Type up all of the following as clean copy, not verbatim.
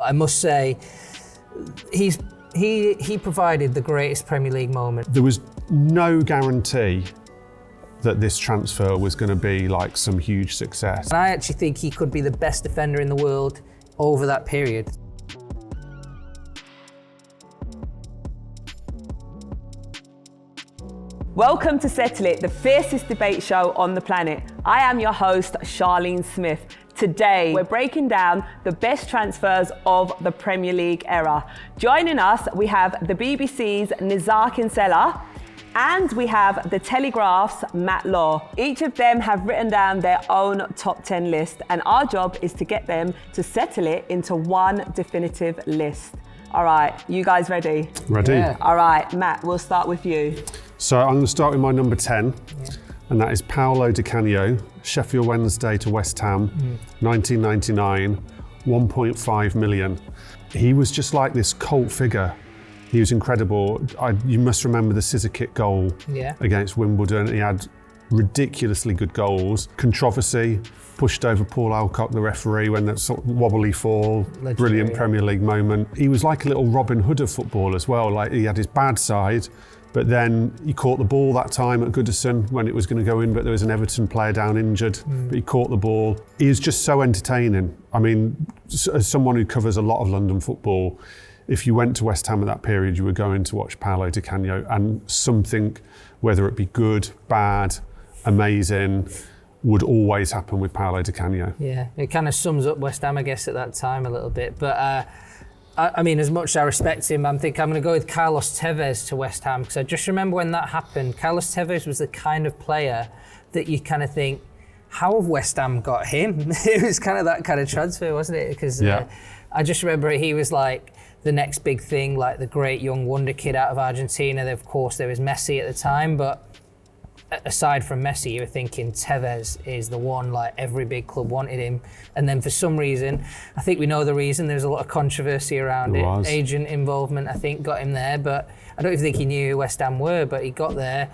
I must say, he provided the greatest Premier League moment. There was no guarantee that this transfer was going to be like some huge success. And I actually think he could be the best defender in the world over that period. Welcome to Settle It, the fiercest debate show on the planet. I am your host, Charlene Smith. Today, we're breaking down the best transfers of the Premier League era. Joining us, we have the BBC's Nizaar Kinsella, and we have the Telegraph's Matt Law. Each of them have written down their own top 10 list, and our job is to get them to settle it into one definitive list. All right, you guys ready? Ready. Yeah. All right, Matt, we'll start with you. So I'm going to start with my number 10, and that is Paolo Di Canio, Sheffield Wednesday to West Ham, 1999, 1.5 million. He was just like this cult figure. He was incredible. You must remember the scissor kick goal against Wimbledon. He had ridiculously good goals. Controversy, pushed over Paul Alcock, the referee, when that sort of wobbly fall. Legendary, brilliant Premier League moment. He was like a little Robin Hood of football as well. Like, he had his bad side, but then he caught the ball that time at Goodison when it was going to go in, but there was an Everton player down injured, but he caught the ball. He is just so entertaining. I mean, as someone who covers a lot of London football, if you went to West Ham at that period, you were going to watch Paolo Di Canio, and something, whether it be good, bad, amazing, would always happen with Paolo Di Canio. Yeah, it kind of sums up West Ham, I guess, at that time a little bit. But I mean, as much as I respect him, I'm going to go with Carlos Tevez to West Ham, because I just remember when that happened, Carlos Tevez was the kind of player that you kind of think, how have West Ham got him? It was kind of that kind of transfer, wasn't it? Because I just remember he was like the next big thing, like the great young wonder kid out of Argentina. Of course, there was Messi at the time, but aside from Messi, you were thinking Tevez is the one, like every big club wanted him. And then for some reason, I think we know the reason, there's a lot of controversy around it. Agent involvement, I think, got him there, but I don't even think he knew who West Ham were, but he got there.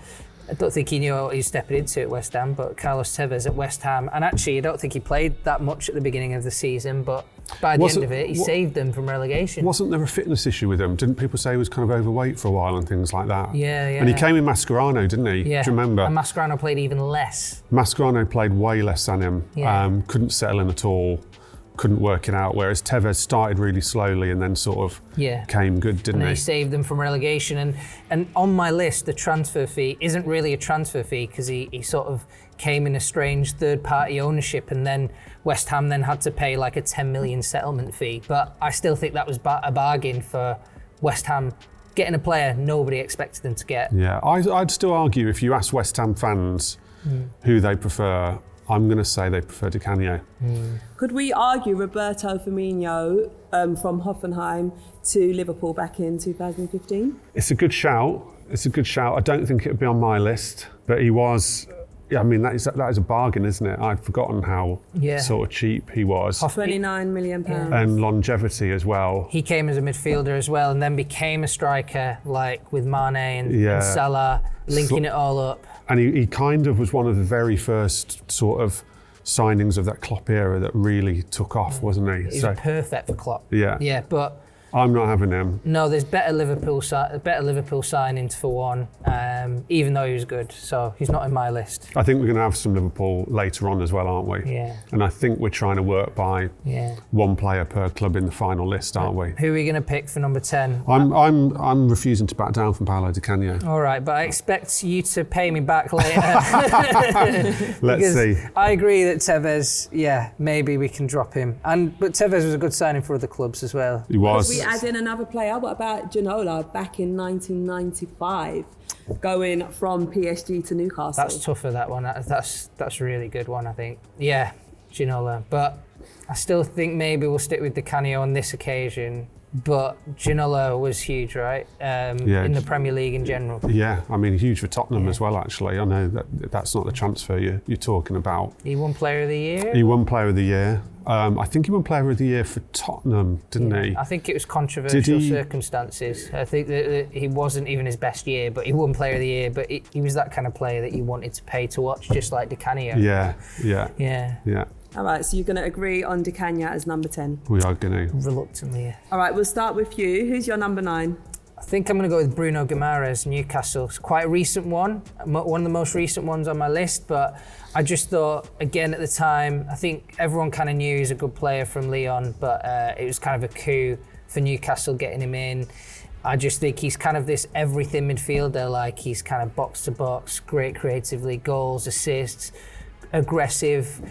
I don't think he knew what he was stepping into at West Ham, but Carlos Tevez at West Ham. And actually, I don't think he played that much at the beginning of the season, but by the end of it, he saved them from relegation. Wasn't there a fitness issue with him? Didn't people say he was kind of overweight for a while and things like that? Yeah. And he came in Mascherano, didn't he? Yeah. Do you remember? And Mascherano played even less. Mascherano played way less than him. Yeah. Couldn't settle in at all. Couldn't work it out, whereas Tevez started really slowly and then sort of came good, didn't he? And he saved them from relegation. And on my list, the transfer fee isn't really a transfer fee, because he sort of came in a strange third-party ownership, and then West Ham then had to pay like a 10 million settlement fee. But I still think that was a bargain for West Ham, getting a player nobody expected them to get. Yeah, I'd still argue, if you ask West Ham fans who they prefer, I'm going to say they prefer Di Canio. Could we argue Roberto Firmino from Hoffenheim to Liverpool back in 2015? It's a good shout. I don't think it would be on my list, but he was. I mean, that is a bargain, isn't it? I'd forgotten how sort of cheap he was. £29 million. And longevity as well. He came as a midfielder as well, and then became a striker, like with Mane and Salah, linking it all up. And he kind of was one of the very first sort of signings of that Klopp era that really took off, wasn't he? He was perfect for Klopp. Yeah, but I'm not having him. No, there's better Liverpool signings for one, even though he was good. So he's not in my list. I think we're going to have some Liverpool later on as well, aren't we? Yeah. And I think we're trying to work by one player per club in the final list, aren't we? Who are we going to pick for number 10? I'm refusing to back down from Paolo Di Canio. All right, but I expect you to pay me back later. Let's see. I agree that Tevez, maybe we can drop him. But Tevez was a good signing for other clubs as well. He was. Add in another player. What about Ginola back in 1995, going from PSG to Newcastle? That's tougher, that one. That's a really good one, I think. Yeah, Ginola. But I still think maybe we'll stick with Di Canio on this occasion. But Ginola was huge, right? In the Premier League in general. Yeah, I mean, huge for Tottenham as well, actually. I know that's not the transfer you're talking about. He won Player of the Year? He won Player of the Year. I think he won Player of the Year for Tottenham, didn't he? I think it was controversial circumstances. I think that he wasn't even his best year, but he won Player of the Year. But he was that kind of player that you wanted to pay to watch, just like Di Canio. Yeah. All right, so you're going to agree on Di Canio as number 10. We are going to. Reluctantly, yeah. All right, we'll start with you. Who's your number 9? I think I'm going to go with Bruno Guimarães, Newcastle. It's quite a recent one of the most recent ones on my list, but I just thought, again, at the time, I think everyone kind of knew he's a good player from Lyon, but it was kind of a coup for Newcastle getting him in. I just think he's kind of this everything midfielder, like he's kind of box to box, great creatively, goals, assists, aggressive.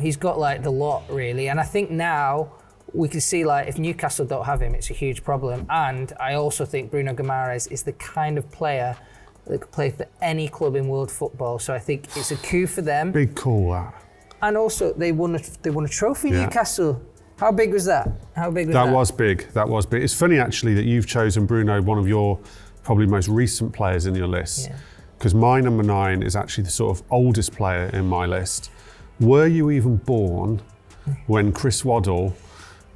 He's got like the lot really, and I think now we can see like if Newcastle don't have him, it's a huge problem. And I also think Bruno Guimarães is the kind of player that could play for any club in world football. So I think it's a coup for them. Big call, that. And also they won a trophy, Yeah. Newcastle. How big was that? That was big. It's funny actually that you've chosen Bruno, one of your probably most recent players in your list, because my number 9 is actually the sort of oldest player in my list. Were you even born when Chris Waddle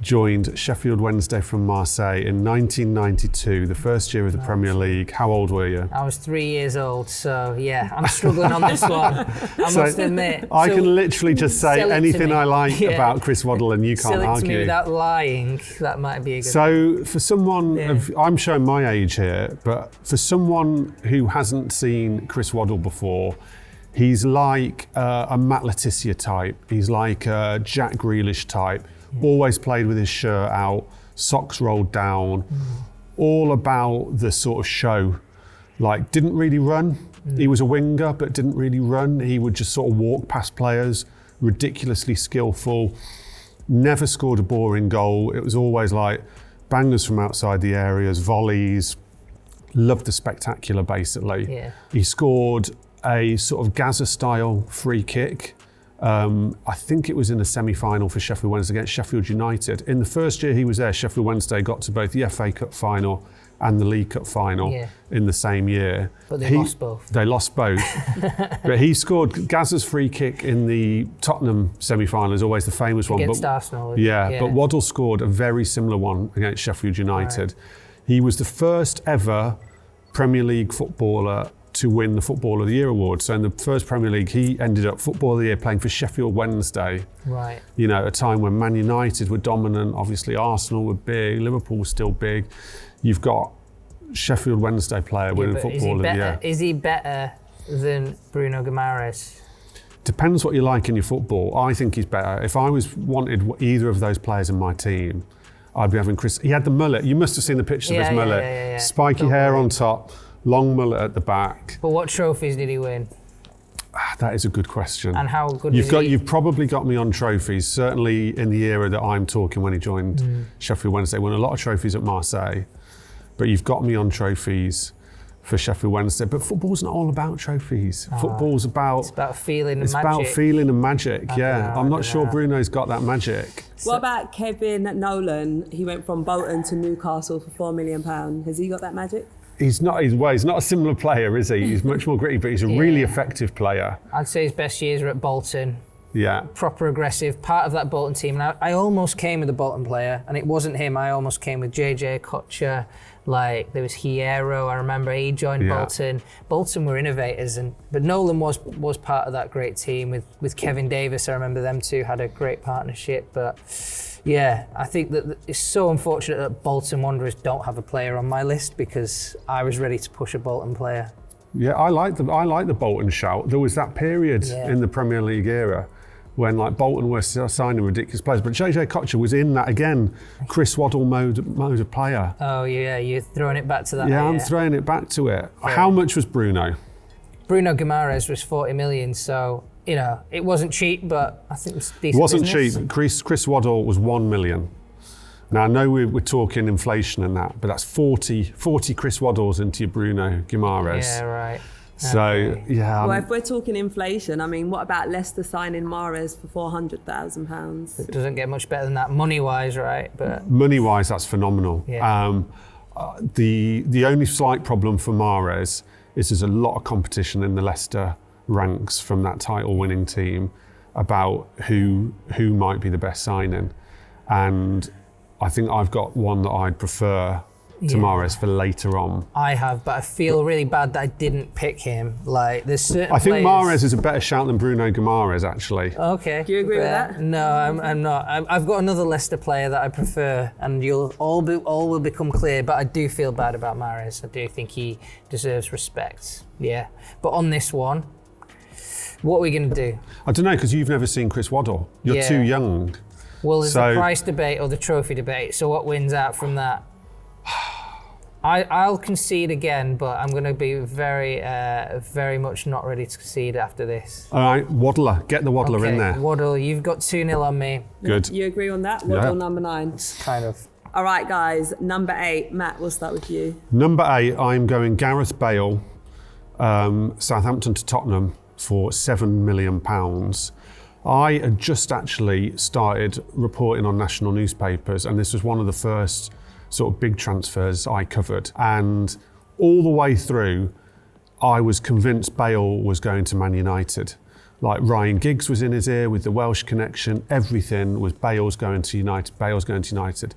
joined Sheffield Wednesday from Marseille in 1992, the first year of the Premier League? How old were you? I was 3 years old, so yeah, I'm struggling on this one. I must admit. I can literally just say anything I like Yeah. about Chris Waddle and you can't Sell it to argue. me without lying, that might be a good So for someone, I'm showing my age here, but for someone who hasn't seen Chris Waddle before, he's like a Matt Letizia type. He's like a Jack Grealish type. Always played with his shirt out, socks rolled down, all about the sort of show. Like, didn't really run. He was a winger, but didn't really run. He would just sort of walk past players, ridiculously skillful, never scored a boring goal. It was always like bangers from outside the areas, volleys, loved the spectacular basically. Yeah. He scored a sort of Gaza-style free kick. I think it was in a semi-final for Sheffield Wednesday against Sheffield United. In the first year he was there, Sheffield Wednesday got to both the FA Cup final and the League Cup final in the same year. But they lost both. They lost both. But he scored Gaza's free kick in the Tottenham semi-final, is always the famous one. Against Arsenal. Yeah, but Waddle scored a very similar one against Sheffield United. Right. He was the first ever Premier League footballer to win the Football of the Year award. So in the first Premier League, he ended up Football of the Year playing for Sheffield Wednesday. Right. You know, a time when Man United were dominant, obviously Arsenal were big, Liverpool was still big. You've got Sheffield Wednesday player winning Football of the Year. Is he better than Bruno Guimarães? Depends what you like in your football. I think he's better. If I wanted either of those players in my team, I'd be having Chris. He had the mullet. You must have seen the pictures of his mullet. Spiky hair on top, long mullet at the back. But what trophies did he win? That is a good question. And how good was he? You've probably got me on trophies, certainly in the era that I'm talking when he joined Sheffield Wednesday. Won a lot of trophies at Marseille, but you've got me on trophies for Sheffield Wednesday. But football's not all about trophies. Football's about... It's about feeling and magic. It's about feeling and magic, I'm not sure Bruno's got that magic. What about Kevin Nolan? He went from Bolton to Newcastle for £4 million. Has he got that magic? He's not a similar player, is he? He's much more gritty, but he's a really effective player. I'd say his best years are at Bolton. Yeah. Proper aggressive, part of that Bolton team. And I almost came with a Bolton player, and it wasn't him. I almost came with JJ Kocher. Like, there was Hierro, I remember he joined Bolton. Bolton were innovators, but Nolan was part of that great team with Kevin Davis. I remember them two had a great partnership. But yeah, I think that it's so unfortunate that Bolton Wanderers don't have a player on my list, because I was ready to push a Bolton player. Yeah, I like the Bolton shout. There was that period in the Premier League era when like Bolton were signing ridiculous players, but JJ Kocher was in that again, Chris Waddle mode of player. Oh yeah, you're throwing it back to that. Yeah, I'm throwing it back to it. How much was Bruno? Bruno Guimarães was 40 million, so you know it wasn't cheap, but I think it was decent. It wasn't business. cheap. Chris Waddle was 1 million. Now I know we're talking inflation and that, but that's 40 Chris Waddles into your Bruno Guimarães. Yeah, right. So, yeah. Well, if we're talking inflation, I mean, what about Leicester signing Mahrez for £400,000? It doesn't get much better than that money-wise, right? But money-wise, that's phenomenal. Yeah. The only slight problem for Mahrez is there's a lot of competition in the Leicester ranks from that title-winning team about who might be the best signing. And I think I've got one that I'd prefer to Mahrez for later on. I have, but I feel really bad that I didn't pick him. Like, there's certain I think players... Mahrez is a better shout than Bruno Guimarães, actually. Okay. Do you agree with that? No, I'm not. I've got another Leicester player that I prefer, and all will become clear, but I do feel bad about Mahrez. I do think he deserves respect. Yeah. But on this one, what are we going to do? I don't know, because you've never seen Chris Waddle. You're too young. Well, there's the price debate or the trophy debate, so what wins out from that? I'll concede again, but I'm going to be very much not ready to concede after this. All right, Waddler. Get the Waddler in there. Waddle, you've got 2-0 on me. Good. You agree on that? Waddle number 9. Kind of. All right, guys. Number 8. Matt, we'll start with you. Number 8, I'm going Gareth Bale, Southampton to Tottenham for £7 million. I had just actually started reporting on national newspapers, and this was one of the first sort of big transfers I covered. And all the way through, I was convinced Bale was going to Man United. Like, Ryan Giggs was in his ear with the Welsh connection. Everything was Bale's going to United, Bale's going to United.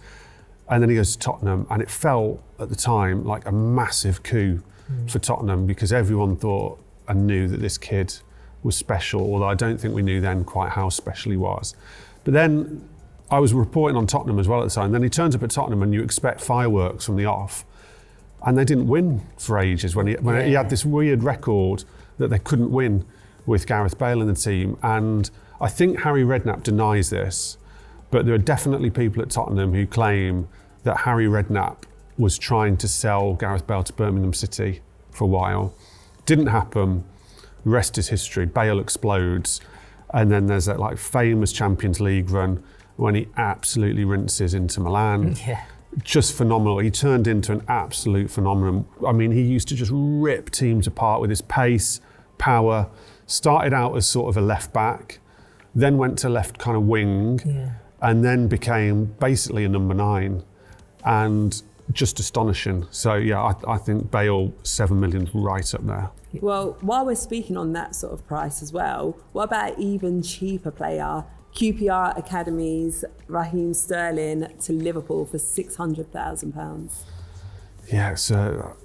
And then he goes to Tottenham, and it felt at the time like a massive coup for Tottenham, because everyone thought and knew that this kid was special, although I don't think we knew then quite how special he was. But then I was reporting on Tottenham as well at the time. Then he turns up at Tottenham and you expect fireworks from the off. And they didn't win for ages when he had this weird record that they couldn't win with Gareth Bale in the team. And I think Harry Redknapp denies this, but there are definitely people at Tottenham who claim that Harry Redknapp was trying to sell Gareth Bale to Birmingham City for a while. Didn't happen. The rest is history. Bale explodes. And then there's that like famous Champions League run when he absolutely rinses Inter Milan. Yeah. Just phenomenal. He turned into an absolute phenomenon. I mean, he used to just rip teams apart with his pace, power. Started out as sort of a left back, then went to left kind of wing, and then became basically a number 9. And just astonishing. So yeah, I think Bale, 7 million right up there. Well, while we're speaking on that sort of price as well, what about an even cheaper player? QPR Academies, Raheem Sterling to Liverpool for £600,000. Yeah, so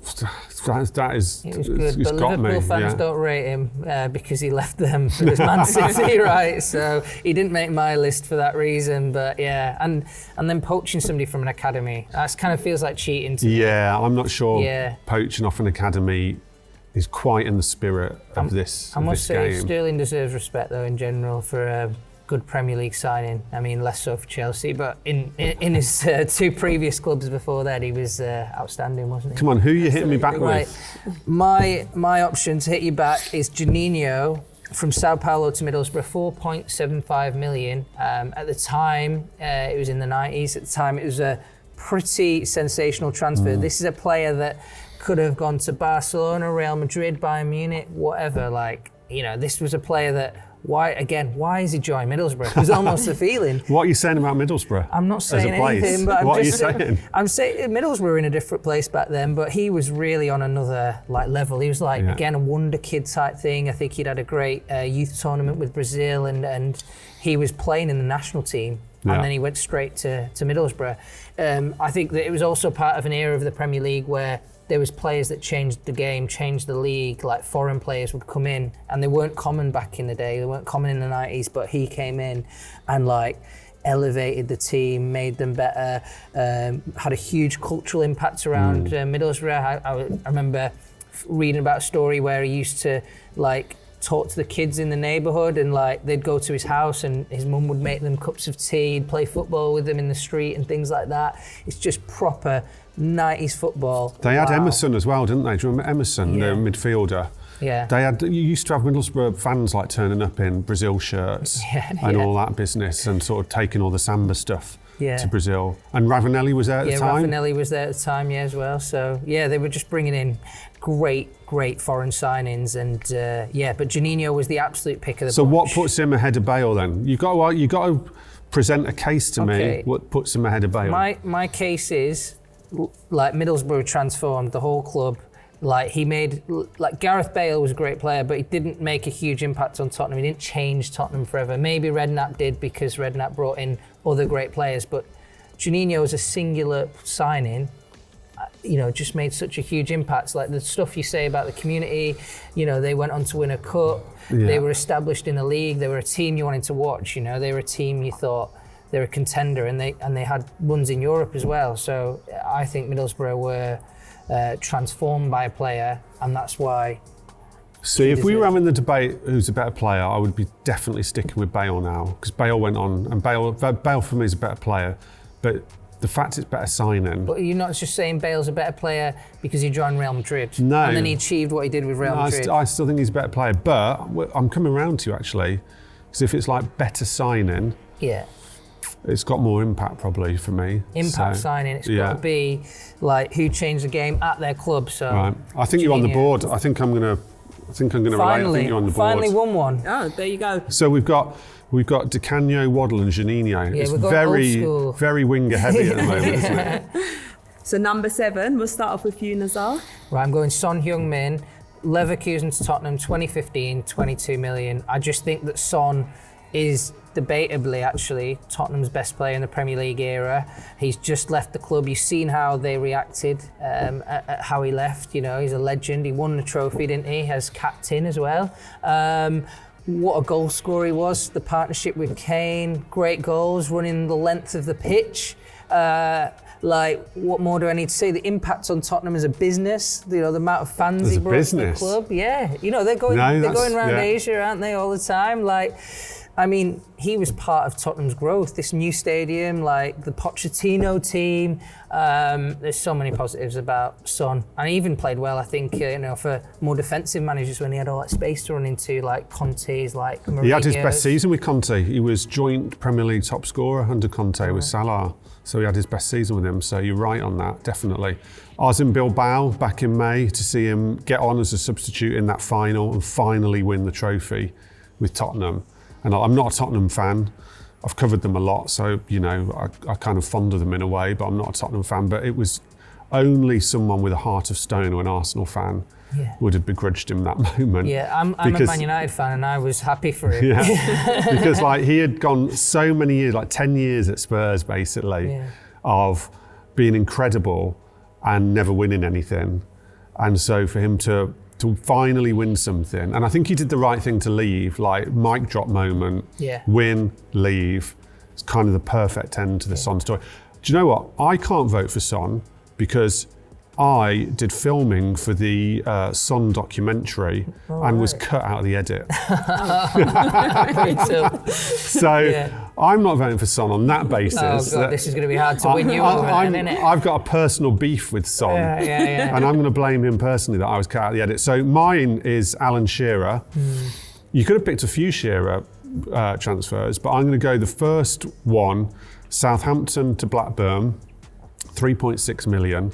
that is. It was good, but got Liverpool fans don't rate him because he left them for his Man City, right? So he didn't make my list for that reason. But yeah, and then poaching somebody from an academy, that kind of feels like cheating to me. Yeah, I'm not sure poaching off an academy is quite in the spirit of this. I must say, game. Sterling deserves respect though in general for a good Premier League signing. I mean, less so for Chelsea, but in his 2 previous clubs before that, he was outstanding, wasn't he? Come on, who are you hitting me back right. with? My option to hit you back is Juninho from Sao Paulo to Middlesbrough, 4.75 million. At the time, it was in the 90s. At the time, it was a pretty sensational transfer. This is a player that could have gone to Barcelona, Real Madrid, Bayern Munich, whatever. Like, you know, this was a player that. Why is he joining Middlesbrough? It was almost the feeling. What are you saying about Middlesbrough? I'm not saying anything, but what are you saying? I'm saying Middlesbrough were in a different place back then, but he was really on another level. He was again a wonder kid type thing. I think he'd had a great youth tournament with Brazil, and he was playing in the national team, and then he went straight to Middlesbrough. I think that it was also part of an era of the Premier League where there was players that changed the game, changed the league, like foreign players would come in, and they weren't common back in the day, they weren't common in the 90s, but he came in and elevated the team, made them better, had a huge cultural impact around Middlesbrough. I remember reading about a story where he used to talk to the kids in the neighbourhood, and they'd go to his house and his mum would make them cups of tea, he'd play football with them in the street and things like that. It's just proper 90s football. They had Emerson as well, didn't they? Do you remember Emerson, the midfielder? Yeah. You used to have Middlesbrough fans turning up in Brazil shirts and all that business, and sort of taking all the samba stuff to Brazil. And Ravanelli was there at the time? Yeah, Ravanelli was there at the time, as well. So, they were just bringing in great foreign signings, and but Juninho was the absolute pick of the bunch. So what puts him ahead of Bale then? You got to present a case to me. What puts him ahead of Bale? My case is Middlesbrough transformed the whole club. He made Gareth Bale was a great player, but he didn't make a huge impact on Tottenham. He didn't change Tottenham forever. Maybe Redknapp did because Redknapp brought in other great players, but Juninho is a singular signing, just made such a huge impact. Like the stuff you say about the community, they went on to win a cup. Yeah. They were established in the league. They were a team you wanted to watch. They were a team you thought they were a contender, and they had runs in Europe as well. So I think Middlesbrough were transformed by a player, and that's why. See, if we were having the debate who's a better player, I would be definitely sticking with Bale now, because Bale went on, and Bale for me is a better player, but the fact it's better signing. But you're not just saying Bale's a better player because he joined Real Madrid. No. And then he achieved what he did with Real Madrid. I still think he's a better player, but I'm coming around to you actually, because if it's like better signing, yeah, it's got more impact probably for me. Impact signing, it's got to be like who changed the game at their club. So right. I think you're on the board. I think I'm going to relate. I think you're on the board. Finally won one. Oh, there you go. So we've got Canio, Waddle and Juninho. Yeah, it's very winger heavy at the moment, isn't it? So number 7, we'll start off with you, Nizaar. Right, I'm going Son Heung-min, Leverkusen to Tottenham, 2015, 22 million. I just think that Son is debatably actually Tottenham's best player in the Premier League era. He's just left the club. You've seen how they reacted at how he left. He's a legend. He won the trophy, didn't he, as captain as well. What a goal scorer he was. The partnership with Kane, great goals, running the length of the pitch. What more do I need to say? The impact on Tottenham as a business, the amount of fans he brought to the club. Yeah, they're going around Asia, aren't they, all the time? He was part of Tottenham's growth. This new stadium, the Pochettino team. There's so many positives about Son, and he even played well. I think for more defensive managers when he had all that space to run into, like Conte's, like Mourinho's. He had his best season with Conte. He was joint Premier League top scorer under Conte with Salah. So he had his best season with him. So you're right on that, definitely. I was in Bilbao back in May to see him get on as a substitute in that final and finally win the trophy with Tottenham. And I'm not a Tottenham fan. I've covered them a lot, so I kind of fond of them in a way, but I'm not a Tottenham fan. But it was only someone with a heart of stone or an Arsenal fan would have begrudged him that moment. Yeah, I'm a Man United fan, and I was happy for him. Yeah, because he had gone so many years, 10 years at Spurs basically, of being incredible and never winning anything. And so for him to finally win something, and I think he did the right thing to leave, mic drop moment, win, leave. It's kind of the perfect end to the Son story. Do you know what? I can't vote for Son because I did filming for the Son documentary and was cut out of the edit. So I'm not voting for Son on that basis. Oh God, this is going to be hard to win you over, isn't it? I've got a personal beef with Son, and I'm going to blame him personally that I was cut out of the edit. So mine is Alan Shearer. You could have picked a few Shearer transfers, but I'm going to go the first one, Southampton to Blackburn, 3.6 million.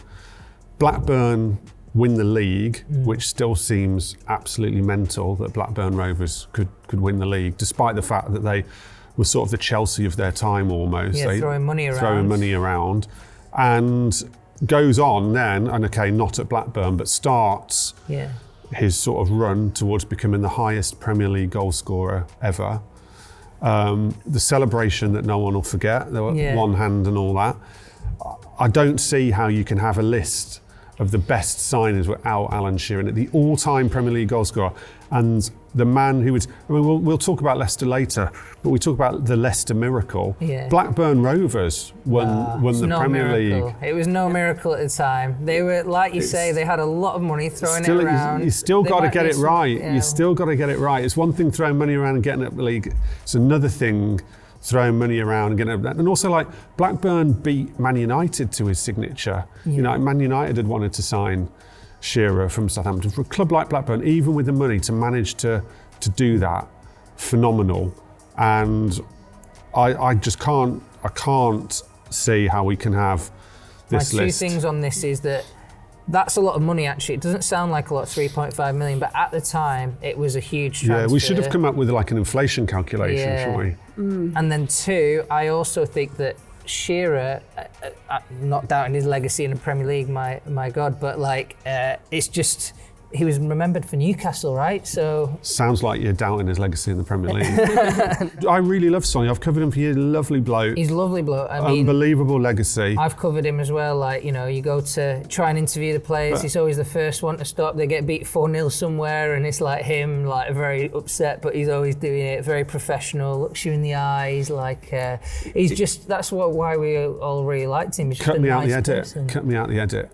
Blackburn win the league, which still seems absolutely mental that Blackburn Rovers could win the league, despite the fact that they were sort of the Chelsea of their time almost. Yeah, throwing money around. And goes on then, and not at Blackburn, but starts his sort of run towards becoming the highest Premier League goal scorer ever. The celebration that no one will forget, the one hand and all that. I don't see how you can have a list of the best signings without Alan Shearer, the all-time Premier League goal scorer, and the man who was. We'll talk about Leicester later, but we talk about the Leicester miracle. Blackburn Rovers won the Premier League. It was no miracle at the time. They were, like you say, they had a lot of money throwing it around. You still got to get it right. You still got to get it right. It's one thing throwing money around and getting up the league. It's another thing throwing money around and getting up. And also, Blackburn beat Man United to his signature. Man United had wanted to sign Shearer from Southampton. For a club like Blackburn, even with the money, to manage to do that, phenomenal. And I just can't see how we can have this list. My two things on this is that's a lot of money, actually. It doesn't sound like a lot, 3.5 million, but at the time, it was a huge transfer. Yeah, we should have come up with an inflation calculation, shouldn't we? And then 2, I also think that Shearer, not doubting his legacy in the Premier League, my God, but it's just he was remembered for Newcastle, right? So sounds like you're doubting his legacy in the Premier League. I really love Sonny. I've covered him for years. Lovely bloke. He's a lovely bloke. I mean, unbelievable legacy. I've covered him as well. Like, you know, you go to try and interview the players, he's always the first one to stop. They get beat 4-0 somewhere, and it's like him, like very upset, but he's always doing it. Very professional. Looks you in the eyes. Like he's just. That's why we all really liked him. He's just Cut me a out nice the edit. person. Cut me out the edit.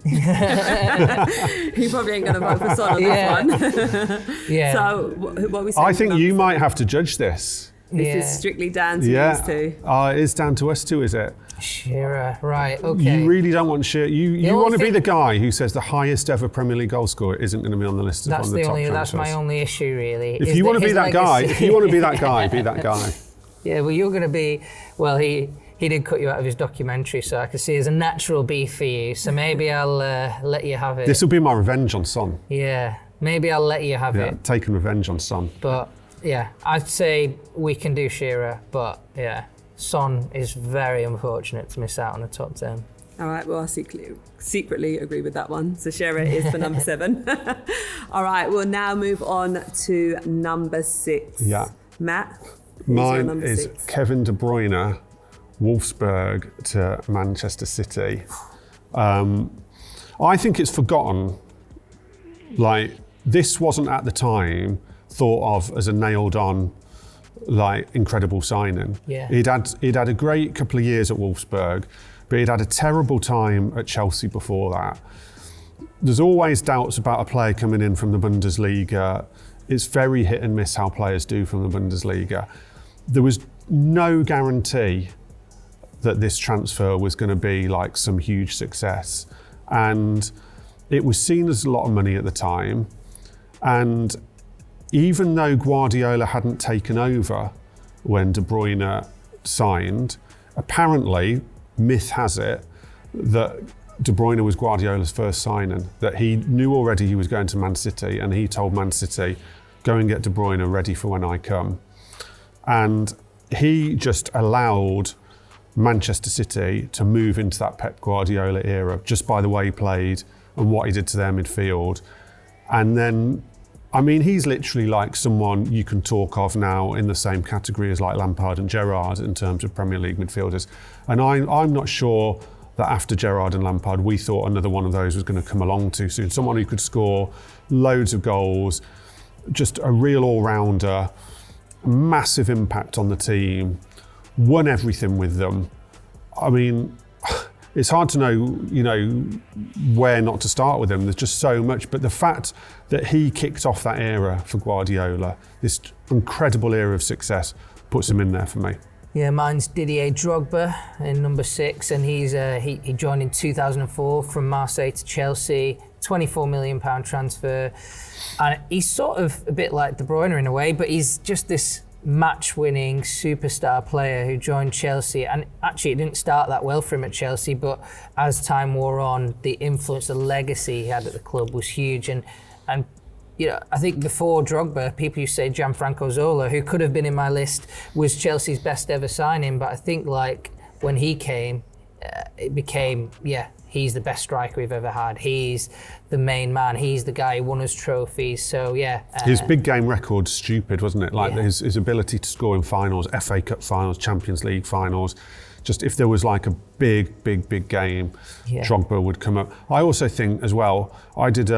He probably ain't going to vote for Son on this one. Yeah. So, what are we saying? I think you might have to judge this. This is strictly down to you two. It is down to us two, is it? Shearer, right, okay. You really don't want Shearer. You only want to be thing- the guy who says the highest ever Premier League goal scorer isn't going to be on the list of one of the top transfers. That's my only issue, really. If you want to be that guy, be that guy. Yeah, well, you're going to be. Well, he did cut you out of his documentary, so I can see there's a natural beef for you. So maybe I'll let you have it. This will be my revenge on Son. Yeah, maybe I'll let you have Yeah, it. taking revenge on Son. But yeah, I'd say we can do Shearer, but yeah, Son is very unfortunate to miss out on the top 10. All right, well, I secretly agree with that one. So Shearer is for number 7. All right, we'll now move on to number 6. Yeah. Matt, who's your Mine number is 6? Kevin De Bruyne, Wolfsburg to Manchester City. I think it's forgotten. Like, this wasn't at the time thought of as a nailed-on, like, incredible signing. Yeah. He'd had a great couple of years at Wolfsburg, but he'd had a terrible time at Chelsea before that. There's always doubts about a player coming in from the Bundesliga. It's very hit and miss how players do from the Bundesliga. There was no guarantee that this transfer was going to be like some huge success. And it was seen as a lot of money at the time. And even though Guardiola hadn't taken over when De Bruyne signed, apparently, myth has it, that De Bruyne was Guardiola's first signing, that he knew already he was going to Man City, and he told Man City, go and get De Bruyne ready for when I come. And he just allowed Manchester City to move into that Pep Guardiola era just by the way he played and what he did to their midfield. And then, I mean, he's literally like someone you can talk of now in the same category as like Lampard and Gerrard in terms of Premier League midfielders. And I'm not sure that after Gerrard and Lampard, we thought another one of those was going to come along too soon. Someone who could score loads of goals, just a real all-rounder, massive impact on the team, won everything with them. I mean, it's hard to know, where not to start with him. There's just so much. But the fact that he kicked off that era for Guardiola, this incredible era of success, puts him in there for me. Yeah, mine's Didier Drogba in number 6, and he joined in 2004 from Marseille to Chelsea, £24 million transfer. And he's sort of a bit like De Bruyne in a way, but he's just this match-winning superstar player who joined Chelsea. And actually, it didn't start that well for him at Chelsea, but as time wore on, the influence, the legacy he had at the club was huge. And I think before Drogba, people used to say Gianfranco Zola, who could have been in my list, was Chelsea's best ever signing. But I think like when he came, it became, he's the best striker we've ever had. He's the main man. He's the guy who won us trophies. So his big game record's stupid, wasn't it? Like his ability to score in finals, FA Cup finals, Champions League finals. Just if there was like a big game, Drogba would come up. I also think as well, I did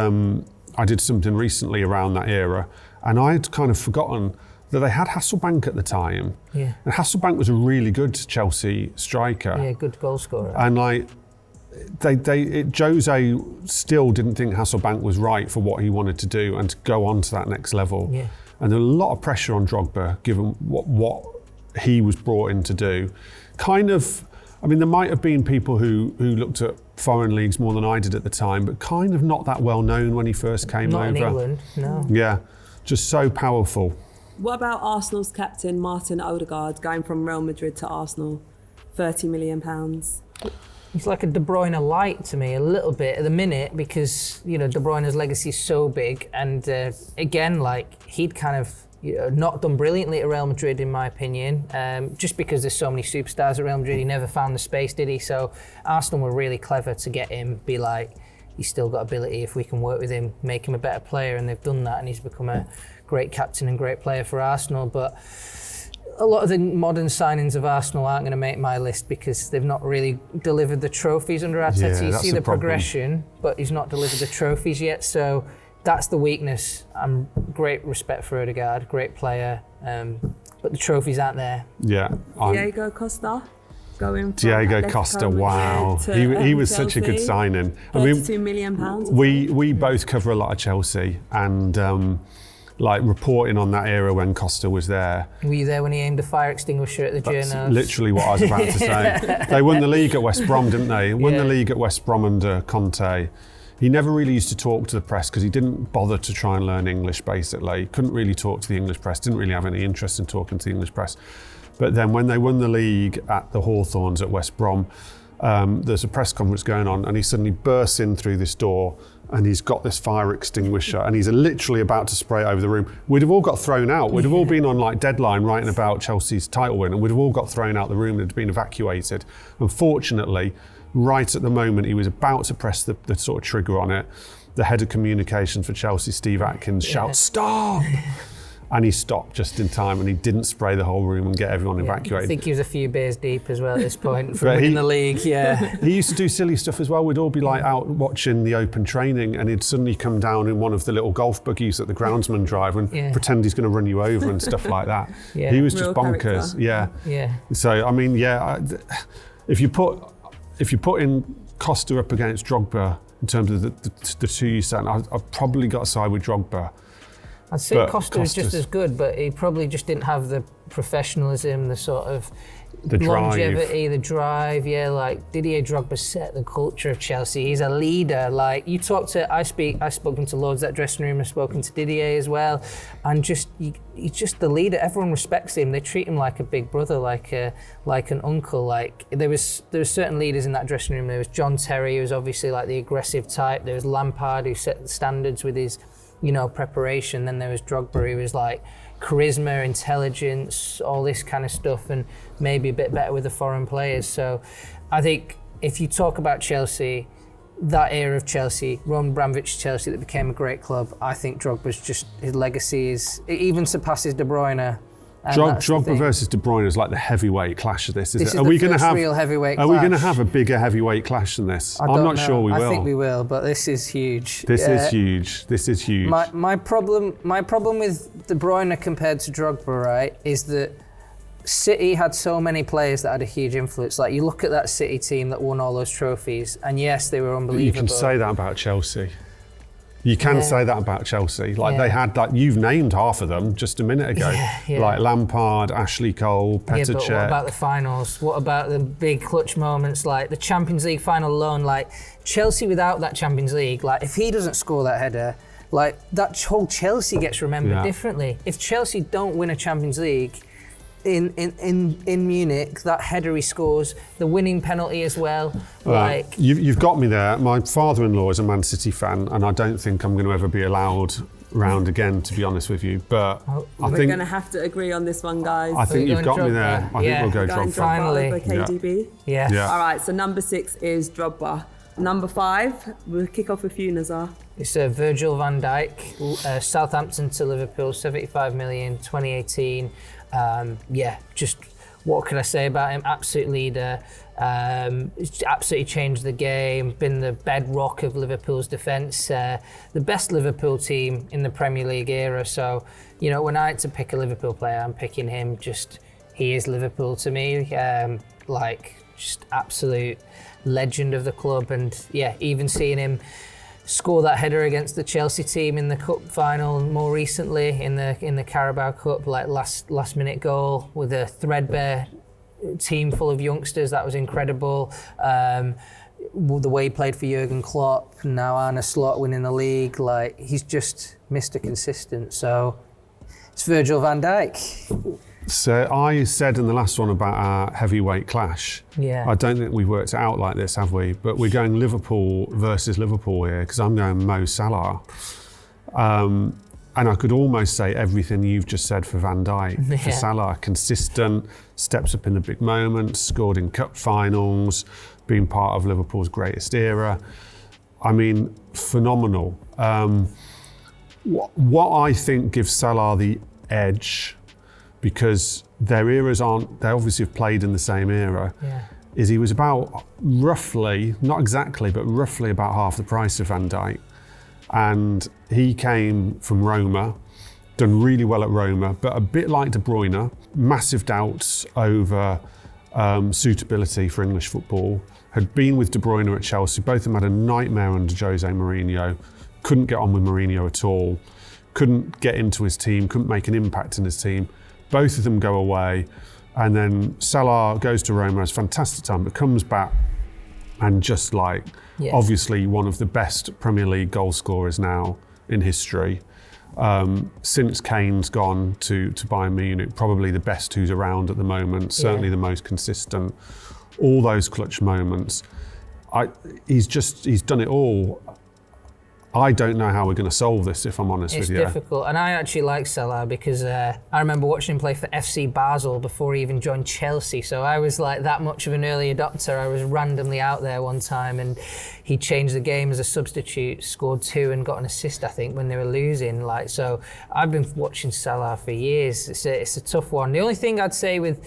something recently around that era, and I'd kind of forgotten that they had Hasselbank at the time. Yeah. And Hasselbank was a really good Chelsea striker. Yeah, good goal scorer. And like, Jose still didn't think Hasselbank was right for what he wanted to do and to go on to that next level. Yeah. And there was a lot of pressure on Drogba, given what he was brought in to do. Kind of, I mean, there might have been people who looked at foreign leagues more than I did at the time, but kind of not that well known when he first came over. Not in England, no. Yeah, just so powerful. What about Arsenal's captain, Martin Odegaard, going from Real Madrid to Arsenal, £30 million? He's like a De Bruyne light to me, a little bit at the minute, because De Bruyne's legacy is so big, and again, like he'd kind of not done brilliantly at Real Madrid, in my opinion, just because there's so many superstars at Real Madrid. He never found the space, did he? So Arsenal were really clever to get him, be like, he's still got ability. If we can work with him, make him a better player, and they've done that, and he's become a great captain and great player for Arsenal. But a lot of the modern signings of Arsenal aren't going to make my list because they've not really delivered the trophies under Arteta. You see the progression, but he's not delivered the trophies yet. So that's the weakness. I'm great respect for Odegaard, great player, but the trophies aren't there. Yeah. Diego Costa. Diego Costa, wow. He was Chelsea. such a good signing. £32 million. We both cover a lot of Chelsea, and reporting on that era when Costa was there. Were you there when he aimed a fire extinguisher at the journos? That's literally what I was about to say. They won the league at West Brom, didn't they? Won the league at West Brom under Kanté. He never really used to talk to the press because he didn't bother to try and learn English, basically. Couldn't really talk to the English press, didn't really have any interest in talking to the English press. But then when they won the league at the Hawthorns at West Brom, there's a press conference going on, and he suddenly bursts in through this door, and he's got this fire extinguisher, and he's literally about to spray it over the room. We'd have all got thrown out. We'd have all been on Deadline writing about Chelsea's title win, and we'd have all got thrown out the room and had been evacuated. Unfortunately, right at the moment he was about to press the sort of trigger on it, the head of communications for Chelsea, Steve Atkins, shouts, "Stop!" And he stopped just in time, and he didn't spray the whole room and get everyone evacuated. I think he was a few beers deep as well at this point from winning the league. He used to do silly stuff as well. We'd all be out watching the open training, and he'd suddenly come down in one of the little golf buggies that the groundsman drive and pretend he's going to run you over and stuff like that. He was just bonkers. Yeah. So I mean, if you put in Costa up against Drogba in terms of the two you said, I've probably got to side with Drogba. I'd say Costa was just as good, but he probably just didn't have the professionalism, the sort of longevity, the drive. Didier Drogba set the culture of Chelsea. He's a leader. I've spoken to loads of that dressing room. I've spoken to Didier as well, and he's just the leader. Everyone respects him. They treat him like a big brother, like an uncle. There was certain leaders in that dressing room. There was John Terry, who was obviously the aggressive type. There was Lampard, who set the standards with his preparation. Then there was Drogba, who was charisma, intelligence, all this kind of stuff, and maybe a bit better with the foreign players. So I think if you talk about Chelsea, that era of Chelsea, Roman Abramovich Chelsea that became a great club, I think Drogba's just, his legacy it even surpasses De Bruyne. Drogba versus De Bruyne is the heavyweight clash of this, is it? This is the first real heavyweight clash. Are we going to have a bigger heavyweight clash than this? I'm not sure we will. I think we will, but this is huge. This is huge. My problem with De Bruyne compared to Drogba, right, is that City had so many players that had a huge influence. You look at that City team that won all those trophies, and yes, they were unbelievable. You can say that about Chelsea. You can say that about Chelsea. They had you've named half of them just a minute ago. Lampard, Ashley Cole, Petr Cech. But what about the finals? What about the big clutch moments the Champions League final alone? Chelsea without that Champions League, if he doesn't score that header, that whole Chelsea gets remembered differently. If Chelsea don't win a Champions League, in Munich, that header he scores, the winning penalty as well. You've got me there. My father-in-law is a Man City fan, and I don't think I'm going to ever be allowed round again, to be honest with you. But we're going to have to agree on this one, guys. I think you've got me there. I think we'll go Drogba. Finally. Over KDB. Yeah. All right, so number 6 is Drogba. Number 5, we'll kick off with you, Nizaar. It's Virgil van Dijk, Southampton to Liverpool, 75 million, 2018. Just what can I say about him? Absolute leader. Absolutely changed the game. Been the bedrock of Liverpool's defence. The best Liverpool team in the Premier League era. So, when I had to pick a Liverpool player, I'm picking him. He is Liverpool to me. Just absolute legend of the club. And even seeing him score that header against the Chelsea team in the cup final more recently in the Carabao Cup, last minute goal with a threadbare team full of youngsters, that was incredible. The way he played for Jurgen Klopp, now Arne Slot winning the league, he's just Mr. Consistent. So it's Virgil van Dijk. So I said in the last one about our heavyweight clash. I don't think we've worked it out like this, have we? But we're going Liverpool versus Liverpool here, because I'm going Mo Salah. And I could almost say everything you've just said for Van Dijk. For Salah, consistent, steps up in the big moments, scored in cup finals, been part of Liverpool's greatest era. I mean, phenomenal. What I think gives Salah the edge, because their eras aren't, they obviously have played in the same era, is he was about roughly, not exactly, but roughly about half the price of Van Dijk. And he came from Roma, done really well at Roma, but a bit like De Bruyne, massive doubts over suitability for English football. Had been with De Bruyne at Chelsea, both of them had a nightmare under Jose Mourinho, couldn't get on with Mourinho at all, couldn't get into his team, couldn't make an impact in his team. Both of them go away, and then Salah goes to Roma, has a fantastic time, but comes back and just like, obviously one of the best Premier League goal scorers now in history. Since Kane's gone to Bayern Munich, probably the best who's around at the moment, certainly the most consistent. All those clutch moments. He's done it all. I don't know how we're going to solve this, if I'm honest with you. It's difficult, and I actually like Salah because I remember watching him play for FC Basel before he even joined Chelsea, so I was like that much of an early adopter. I was randomly out there one time and he changed the game as a substitute, scored 2 and got an assist, I think, when they were losing. So I've been watching Salah for years. It's a tough one. The only thing I'd say with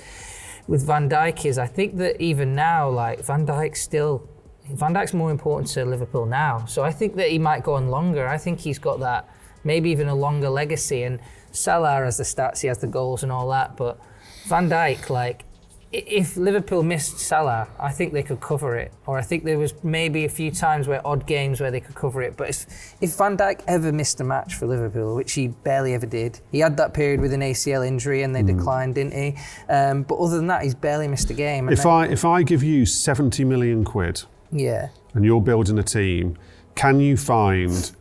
Van Dijk is I think that even now, like Van Dijk's more important to Liverpool now. So I think that he might go on longer. I think he's got that, maybe even a longer legacy. And Salah has the stats, he has the goals and all that. But Van Dijk, like, if Liverpool missed Salah, I think they could cover it. Or I think there was maybe a few times odd games where they could cover it. But if Van Dijk ever missed a match for Liverpool, which he barely ever did, he had that period with an ACL injury and they declined, didn't he? But other than that, he's barely missed a game. If I give you 70 million quid, and you're building a team, can you find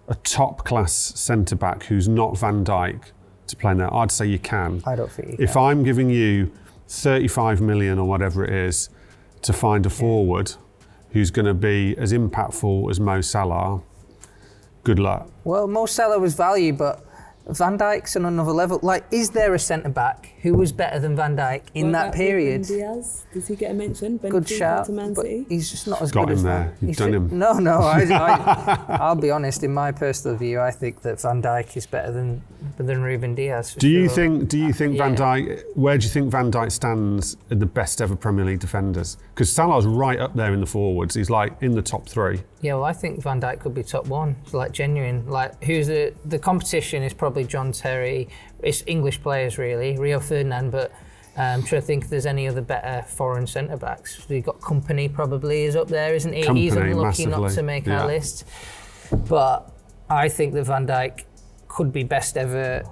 a top-class centre-back who's not Van Dijk to play now? I'd say you can. I don't think you can. If I'm giving you 35 million or whatever it is to find a forward who's going to be as impactful as Mo Salah, good luck. Well, Mo Salah was value, but Van Dijk's on another level. Like, is there a centre-back who was better than Van Dijk in that period? Diaz? Does he get a mention? Good shout, but he's just not as good as that. You've done him. No, I'll be honest. In my personal view, I think that Van Dijk is better than Ruben Diaz. Do you think Van Dijk? Where do you think Van Dijk stands in the best ever Premier League defenders? Because Salah's right up there in the forwards. He's like in the top 3. Yeah, well, I think Van Dijk could be top 1. Like genuine. Like who's the competition is probably John Terry. It's English players really, Rio Ferdinand, but I'm trying to think if there's any other better foreign centre backs. We've got Company probably is up there, isn't he? Company, he's unlucky massively. Not to make our list. But I think that Van Dijk could be best ever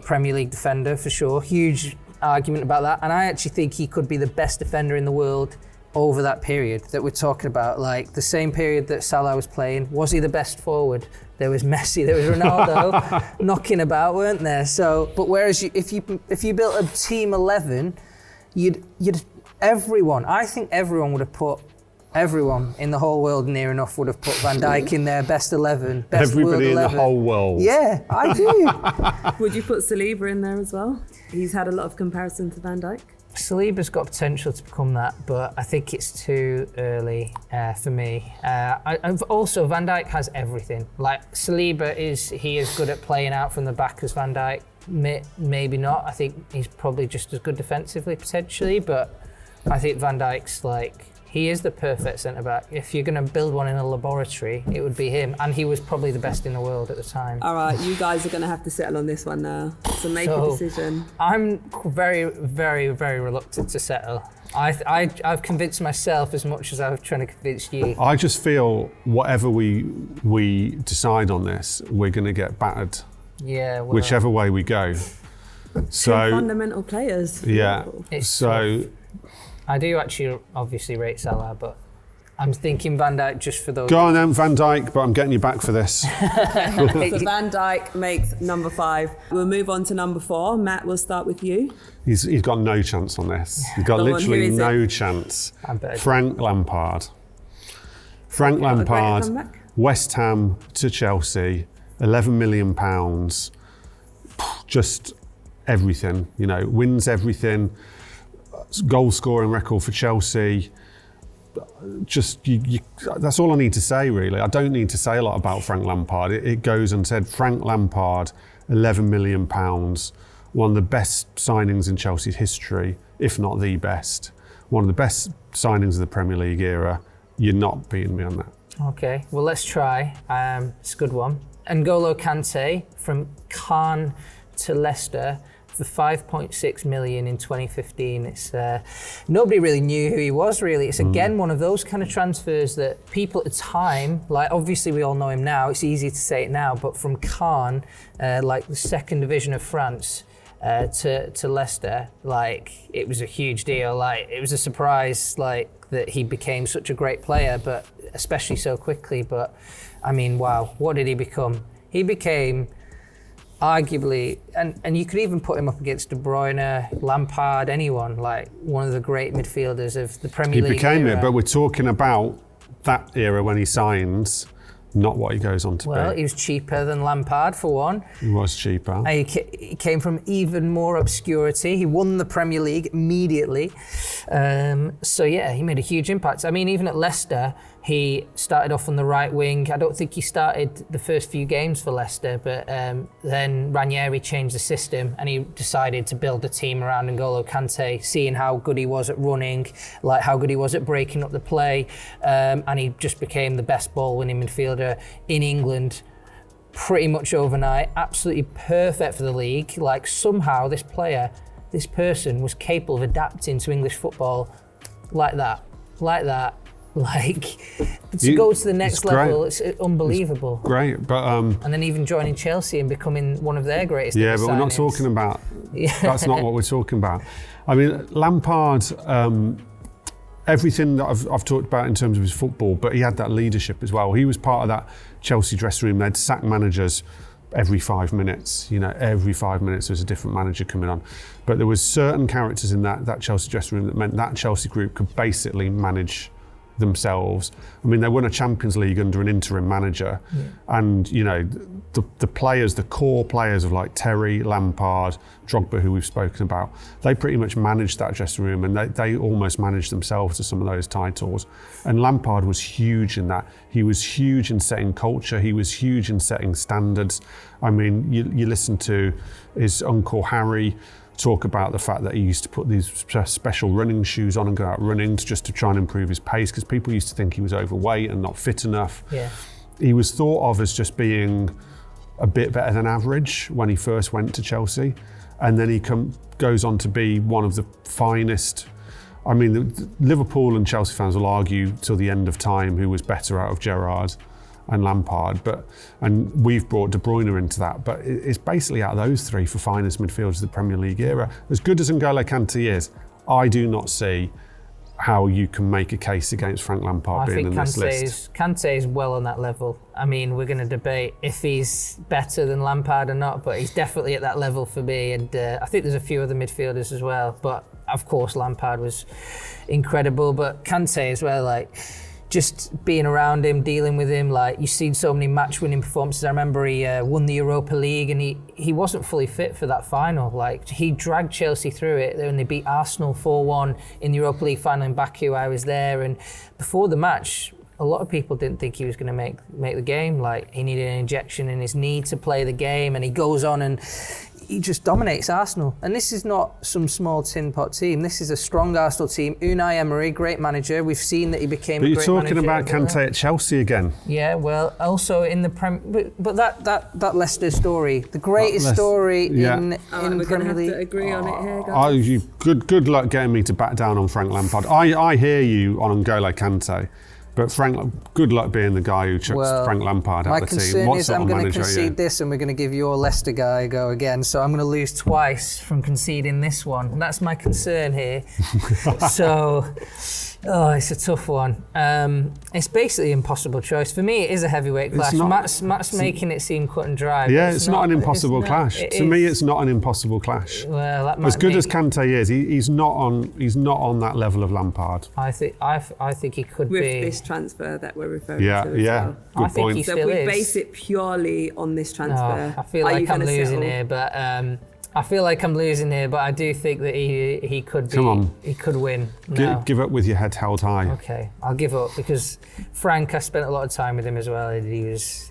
Premier League defender for sure. Huge argument about that, and I actually think he could be the best defender in the world over that period that we're talking about, like the same period that Salah was playing. Was he the best forward? There was Messi, there was Ronaldo knocking about, weren't there? So, but whereas if you built a team 11, you'd everyone. I think everyone would have put. Everyone in the whole world near enough would have put Van Dijk in their best 11. Best Everybody world 11. in the whole world. Yeah, I do. Would you put Saliba in there as well? He's had a lot of comparison to Van Dijk. Saliba's got potential to become that, but I think it's too early for me. Also, Van Dijk has everything. Like Saliba is good at playing out from the back as Van Dijk. Maybe not. I think he's probably just as good defensively potentially, but I think Van Dijk's like. He is the perfect centre-back. If you're going to build one in a laboratory, it would be him. And he was probably the best in the world at the time. All right, you guys are going to have to settle on this one now. So make a decision. I'm very, very, very reluctant to settle. I've convinced myself as much as I was trying to convince you. I just feel whatever we decide on this, we're going to get battered. Yeah, well, whichever way we go. So fundamental players. Yeah. Tough. I do actually obviously rate Salah, but I'm thinking Van Dijk just for those. Go on then, Van Dijk, but I'm getting you back for this. So Van Dijk makes number 5. We'll move on to number 4. Matt, we'll start with you. He's got no chance on this. He's got literally no chance. Frank Lampard. Frank Lampard, West Ham to Chelsea, £11 million. Just everything, wins everything. Goal scoring record for Chelsea, that's all I need to say, really. I don't need to say a lot about Frank Lampard. It goes and said, Frank Lampard, £11 million, one of the best signings in Chelsea's history, if not the best. One of the best signings of the Premier League era. You're not beating me on that. Okay, well, let's try. It's a good one. N'Golo Kanté from Caen to Leicester for 5.6 million in 2015. It's nobody really knew who he was, really. It's again one of those kind of transfers that people at the time, like obviously we all know him now, it's easy to say it now, but from Caen, like the second division of France, to Leicester, like it was a huge deal. Like it was a surprise, like that he became such a great player, but especially so quickly. But I mean, wow, what did he become? He became arguably, and you could even put him up against De Bruyne, Lampard, anyone, like one of the great midfielders of the Premier League. He became era. it, but we're talking about that era when he signs, not what he goes on to be. Well, he was cheaper than Lampard, for one. He was cheaper. He came from even more obscurity. He won the Premier League immediately. So yeah, he made a huge impact. I mean, even at Leicester, he started off on the right wing. I don't think he started the first few games for Leicester, but then Ranieri changed the system and he decided to build a team around N'Golo Kanté, seeing how good he was at running, like how good he was at breaking up the play, and he just became the best ball-winning midfielder in England pretty much overnight. Absolutely perfect for the league. Like somehow this person was capable of adapting to English football like that. Like to go to the next level, it's unbelievable. It's great, but and then even joining Chelsea and becoming one of their greatest. Yeah, but signings. we're not talking about. That's not what we're talking about. I mean, Lampard. Everything that I've talked about in terms of his football, but he had that leadership as well. He was part of that Chelsea dressing room. They'd sack managers every 5 minutes. You know, every 5 minutes there's a different manager coming on. But there was certain characters in that Chelsea dressing room that meant that Chelsea group could basically manage themselves. I mean, they won a Champions League under an interim manager, and you know, the players, the core players of like Terry, Lampard, Drogba, who we've spoken about, they pretty much managed that dressing room, and they almost managed themselves to some of those titles. And Lampard was huge in that. He was huge in setting culture. He was huge in setting standards. I mean, you listen to his uncle Harry talk about the fact that he used to put these special running shoes on and go out running just to try and improve his pace, because people used to think he was overweight and not fit enough. Yeah. He was thought of as just being a bit better than average when he first went to Chelsea, and then he goes on to be one of the finest. I mean, Liverpool and Chelsea fans will argue till the end of time who was better out of Gerrard and Lampard, and we've brought De Bruyne into that, but it's basically out of those three for finest midfielders of the Premier League era. As good as N'Golo Kanté is, I do not see how you can make a case against Frank Lampard being in this list. Kanté is well on that level. I mean, we're going to debate if he's better than Lampard or not, but he's definitely at that level for me, and I think there's a few other midfielders as well, but of course Lampard was incredible, but Kanté as well, like just being around him, dealing with him, like you've seen so many match-winning performances. I remember he won the Europa League and he wasn't fully fit for that final. Like he dragged Chelsea through it when they beat Arsenal 4-1 in the Europa League final in Baku. I was there, and before the match, a lot of people didn't think he was going to make the game. Like he needed an injection in his knee to play the game, and he goes on and he just dominates Arsenal. And this is not some small tin pot team. This is a strong Arsenal team. Unai Emery, great manager. We've seen that he became a great manager. But you're talking about Kanté at Chelsea again. Yeah, well, also in the but that Leicester story, the greatest story in we're Premier League. Have to agree on it here, guys. Good luck getting me to back down on Frank Lampard. I hear you on N'Golo Kanté. But Frank, good luck being the guy who chucks Frank Lampard out of the team. My concern is I'm going to concede this, and we're going to give your Leicester guy a go again. So I'm going to lose twice from conceding this one. And that's my concern here. So, it's a tough one. It's basically an impossible choice. For me, it is a heavyweight clash. Matt's making it seem cut and dry. Yeah, it's not an impossible clash. To me, it's not an impossible clash. Well, that might as good as Kanté is, he's not on that level of Lampard. I think he could with be. This transfer that we're referring to as well. Good I think point. he So still if we is. base it purely on this transfer, I feel like I'm losing here, but I feel like I'm losing here, but I do think that he could be. Come on. He could win. No. Give up with your head held high. Okay, I'll give up because Frank, I spent a lot of time with him as well. He's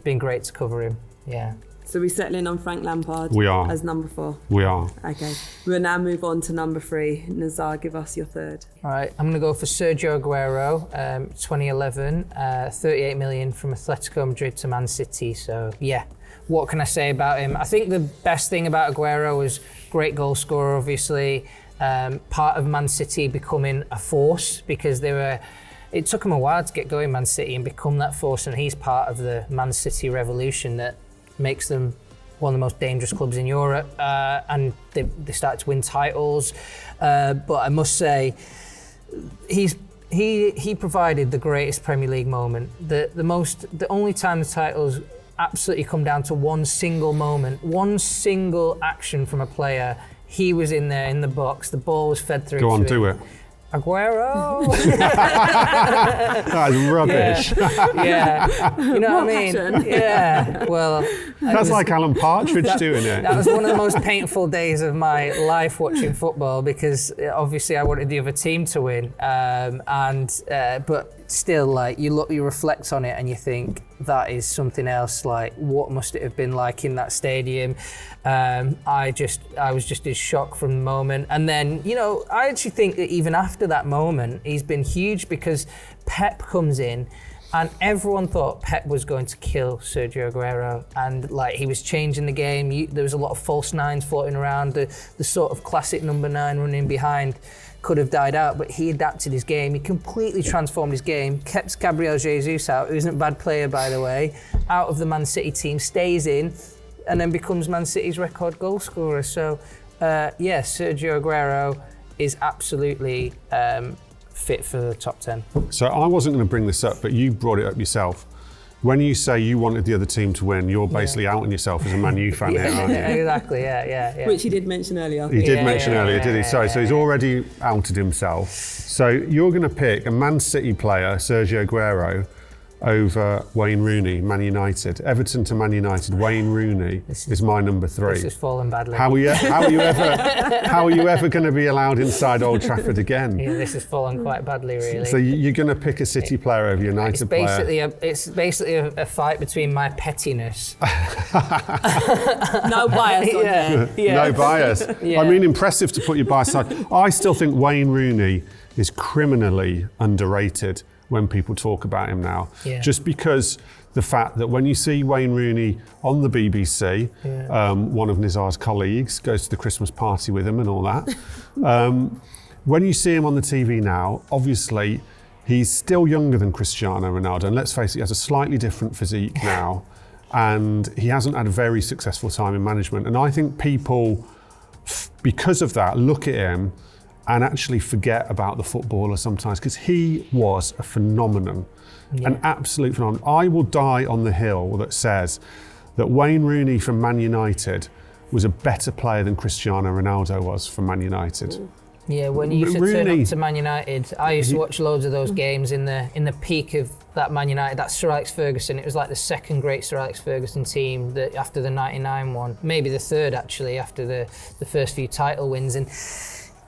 been great to cover him. Yeah. So we're settling on Frank Lampard We are. as number 4. We are. Okay. We'll now move on to number 3. Nizaar, give us your third. All right, I'm going to go for Sergio Agüero, 2011, 38 million from Atletico Madrid to Man City. So, yeah, what can I say about him? I think the best thing about Agüero was great goal scorer, obviously. Part of Man City becoming a force because it took them a while to get going, Man City, and become that force. And he's part of the Man City revolution that makes them one of the most dangerous clubs in Europe, and they start to win titles. But I must say, he provided the greatest Premier League moment. The only time the titles absolutely come down to one single moment, one single action from a player. He was in there in the box. The ball was fed through. Go on, do it. Agüero. That's rubbish. Yeah. You know what I mean? Passion. Yeah. Well, That's like Alan Partridge doing it. that was one of the most painful days of my life watching football because obviously I wanted the other team to win, but still, like you reflect on it and you think that is something else. Like, what must it have been like in that stadium? I was just in shock from the moment, and then I actually think that even after that moment, he's been huge because Pep comes in. And everyone thought Pep was going to kill Sergio Agüero, and like he was changing the game. There was a lot of false nines floating around. The sort of classic number 9 running behind could have died out, but he adapted his game. He completely transformed his game. Kept Gabriel Jesus out, who isn't a bad player by the way, out of the Man City team, stays in, and then becomes Man City's record goal scorer. So, Sergio Agüero is absolutely fit for the top 10. So I wasn't going to bring this up, but you brought it up yourself. When you say you wanted the other team to win, you're basically outing yourself as a Man U fan here, aren't you? Exactly, yeah. Which he did mention earlier. He did mention earlier, did he? Sorry, so he's already outed himself. So you're going to pick a Man City player, Sergio Agüero, over Wayne Rooney, Man United. Everton to Man United, Wayne Rooney is my number 3. This has fallen badly. How are you ever going to be allowed inside Old Trafford again? Yeah, this has fallen quite badly, really. So you're going to pick a City player over United player? It's basically a fight between my pettiness. No bias on here. Yeah. No bias. Yeah. I mean, impressive to put you by side. I still think Wayne Rooney is criminally underrated when people talk about him now. Yeah. Just because the fact that when you see Wayne Rooney on the BBC, one of Nizaar's colleagues goes to the Christmas party with him and all that. When you see him on the TV now, obviously he's still younger than Cristiano Ronaldo, and let's face it, he has a slightly different physique now, and he hasn't had a very successful time in management. And I think people, because of that, look at him and actually forget about the footballer sometimes, because he was a phenomenon, an absolute phenomenon. I will die on the hill that says that Wayne Rooney from Man United was a better player than Cristiano Ronaldo was from Man United. Yeah, when you used to turn up to Man United, I used to watch loads of those games in the peak of that Man United, that Sir Alex Ferguson. It was like the second great Sir Alex Ferguson team after the 99 one, maybe the third actually after the first few title wins. And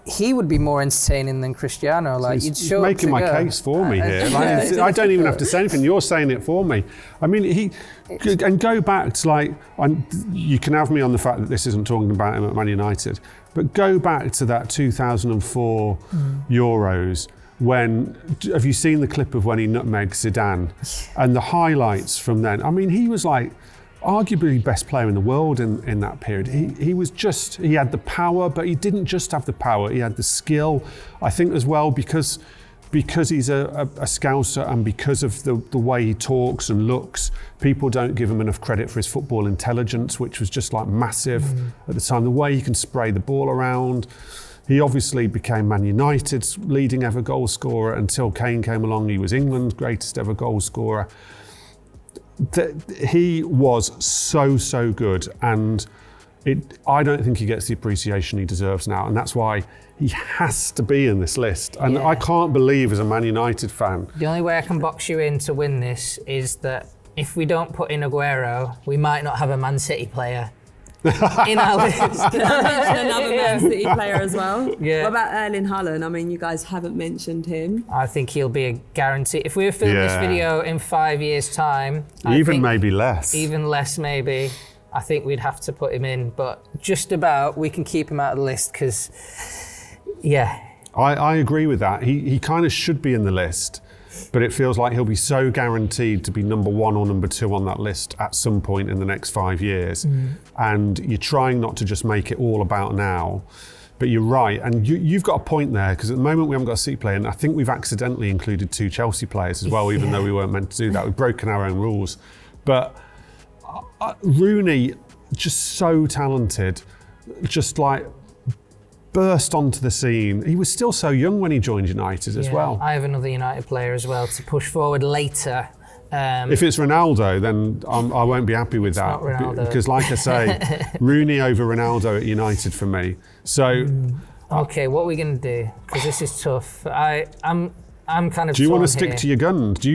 he would be more entertaining than Cristiano. Like, you'd show making my case for me here. I don't even have to say anything. You're saying it for me. I mean, and go back to you can have me on the fact that this isn't talking about him at Man United, but go back to that 2004 Euros. Have you seen the clip of when he nutmegged Zidane and the highlights from then? I mean, he was like arguably best player in the world in that period. He had the power, but he didn't just have the power, he had the skill. I think as well because he's a Scouser and because of the way he talks and looks, people don't give him enough credit for his football intelligence, which was just like massive at the time. The way he can spray the ball around. He obviously became Man United's leading ever goal scorer until Kane came along. He was England's greatest ever goal scorer. He was so good, and I don't think he gets the appreciation he deserves now, and that's why he has to be in this list. And I can't believe, as a Man United fan, the only way I can box you in to win this is that if we don't put in Agüero, we might not have a Man City player. in our list. I mentioned another Man City player as well. Yeah. What about Erling Haaland? I mean, you guys haven't mentioned him. I think he'll be a guarantee. If we were filming this video in 5 years' time, Maybe less. Even less, maybe. I think we'd have to put him in, but just about we can keep him out of the list because, yeah. I agree with that. He kind of should be in the list, but it feels like he'll be so guaranteed to be number 1 or number 2 on that list at some point in the next 5 years. And you're trying not to just make it all about now, but you're right. And you've got a point there, because at the moment we haven't got a City player, and I think we've accidentally included 2 Chelsea players as well, even though we weren't meant to do that. We've broken our own rules. But Rooney, just so talented, just like burst onto the scene. He was still so young when he joined United as well. I have another United player as well to push forward later. If it's Ronaldo, then I won't be happy with that. Not Ronaldo. Because like I say, Rooney over Ronaldo at United for me. So okay, what are we going to do? Because this is tough. I'm kind of. Do you want to torn stick here. to your guns?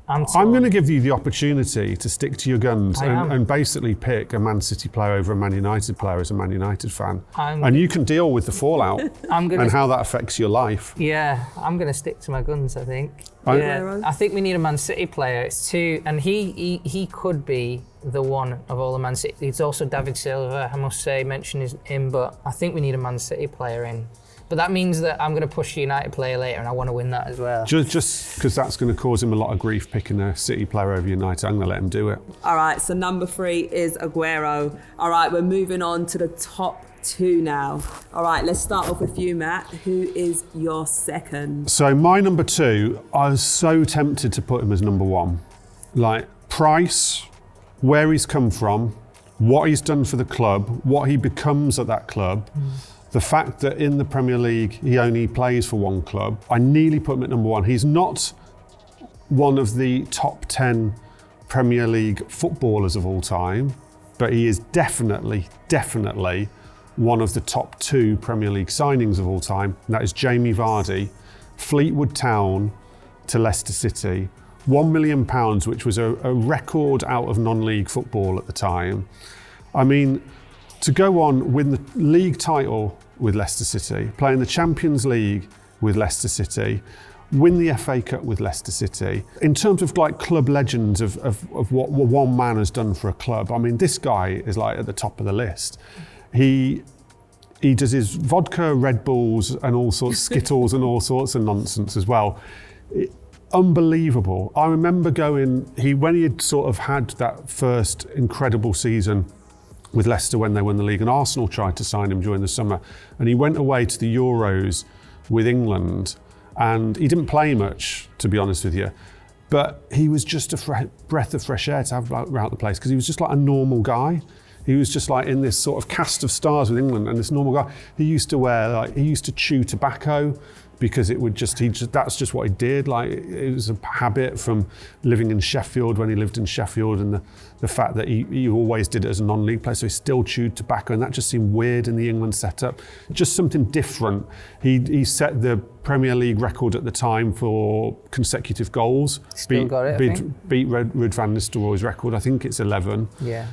I'm going to give you the opportunity to stick to your guns and basically pick a Man City player over a Man United player as a Man United fan. And you can deal with the fallout and how that affects your life. Yeah, I'm going to stick to my guns, I think. I think we need a Man City player. It's too, and he could be the one of all the Man City. It's also David Silva, I must say, mention him, but I think we need a Man City player in. But that means that I'm going to push a United player later, and I want to win that as well. Just because that's going to cause him a lot of grief picking a City player over United, I'm going to let him do it. All right, so number 3 is Agüero. All right, we're moving on to the top 2 now. All right, let's start off with you, Matt. Who is your second? So my number 2, I was so tempted to put him as number 1. Like, price, where he's come from, what he's done for the club, what he becomes at that club. The fact that in the Premier League he only plays for one club, I nearly put him at number 1. He's not one of the top 10 Premier League footballers of all time, but he is definitely one of the top 2 Premier League signings of all time. And that is Jamie Vardy, Fleetwood Town to Leicester City. £1 million, which was a record out of non-league football at the time. I mean, to go on, win the league title with Leicester City, play in the Champions League with Leicester City, win the FA Cup with Leicester City. In terms of like club legends of what one man has done for a club, I mean, this guy is like at the top of the list. He does his vodka, Red Bulls and all sorts, Skittles and all sorts of nonsense as well. Unbelievable. I remember when he had sort of had that first incredible season with Leicester when they won the league, and Arsenal tried to sign him during the summer, and he went away to the Euros with England, and he didn't play much, to be honest with you, but he was just a breath of fresh air to have around the place, because he was just like a normal guy. He was just like in this sort of cast of stars with England, and this normal guy. He used to chew tobacco, because that's just what he did. Like, it was a habit from living in Sheffield when he lived in Sheffield, and the fact that he always did it as a non-league player, so he still chewed tobacco, and that just seemed weird in the England setup. Just something different. He set the Premier League record at the time for consecutive goals. Still got it, I think. Beat Ruud van Nistelrooy's record. I think it's 11. Yeah.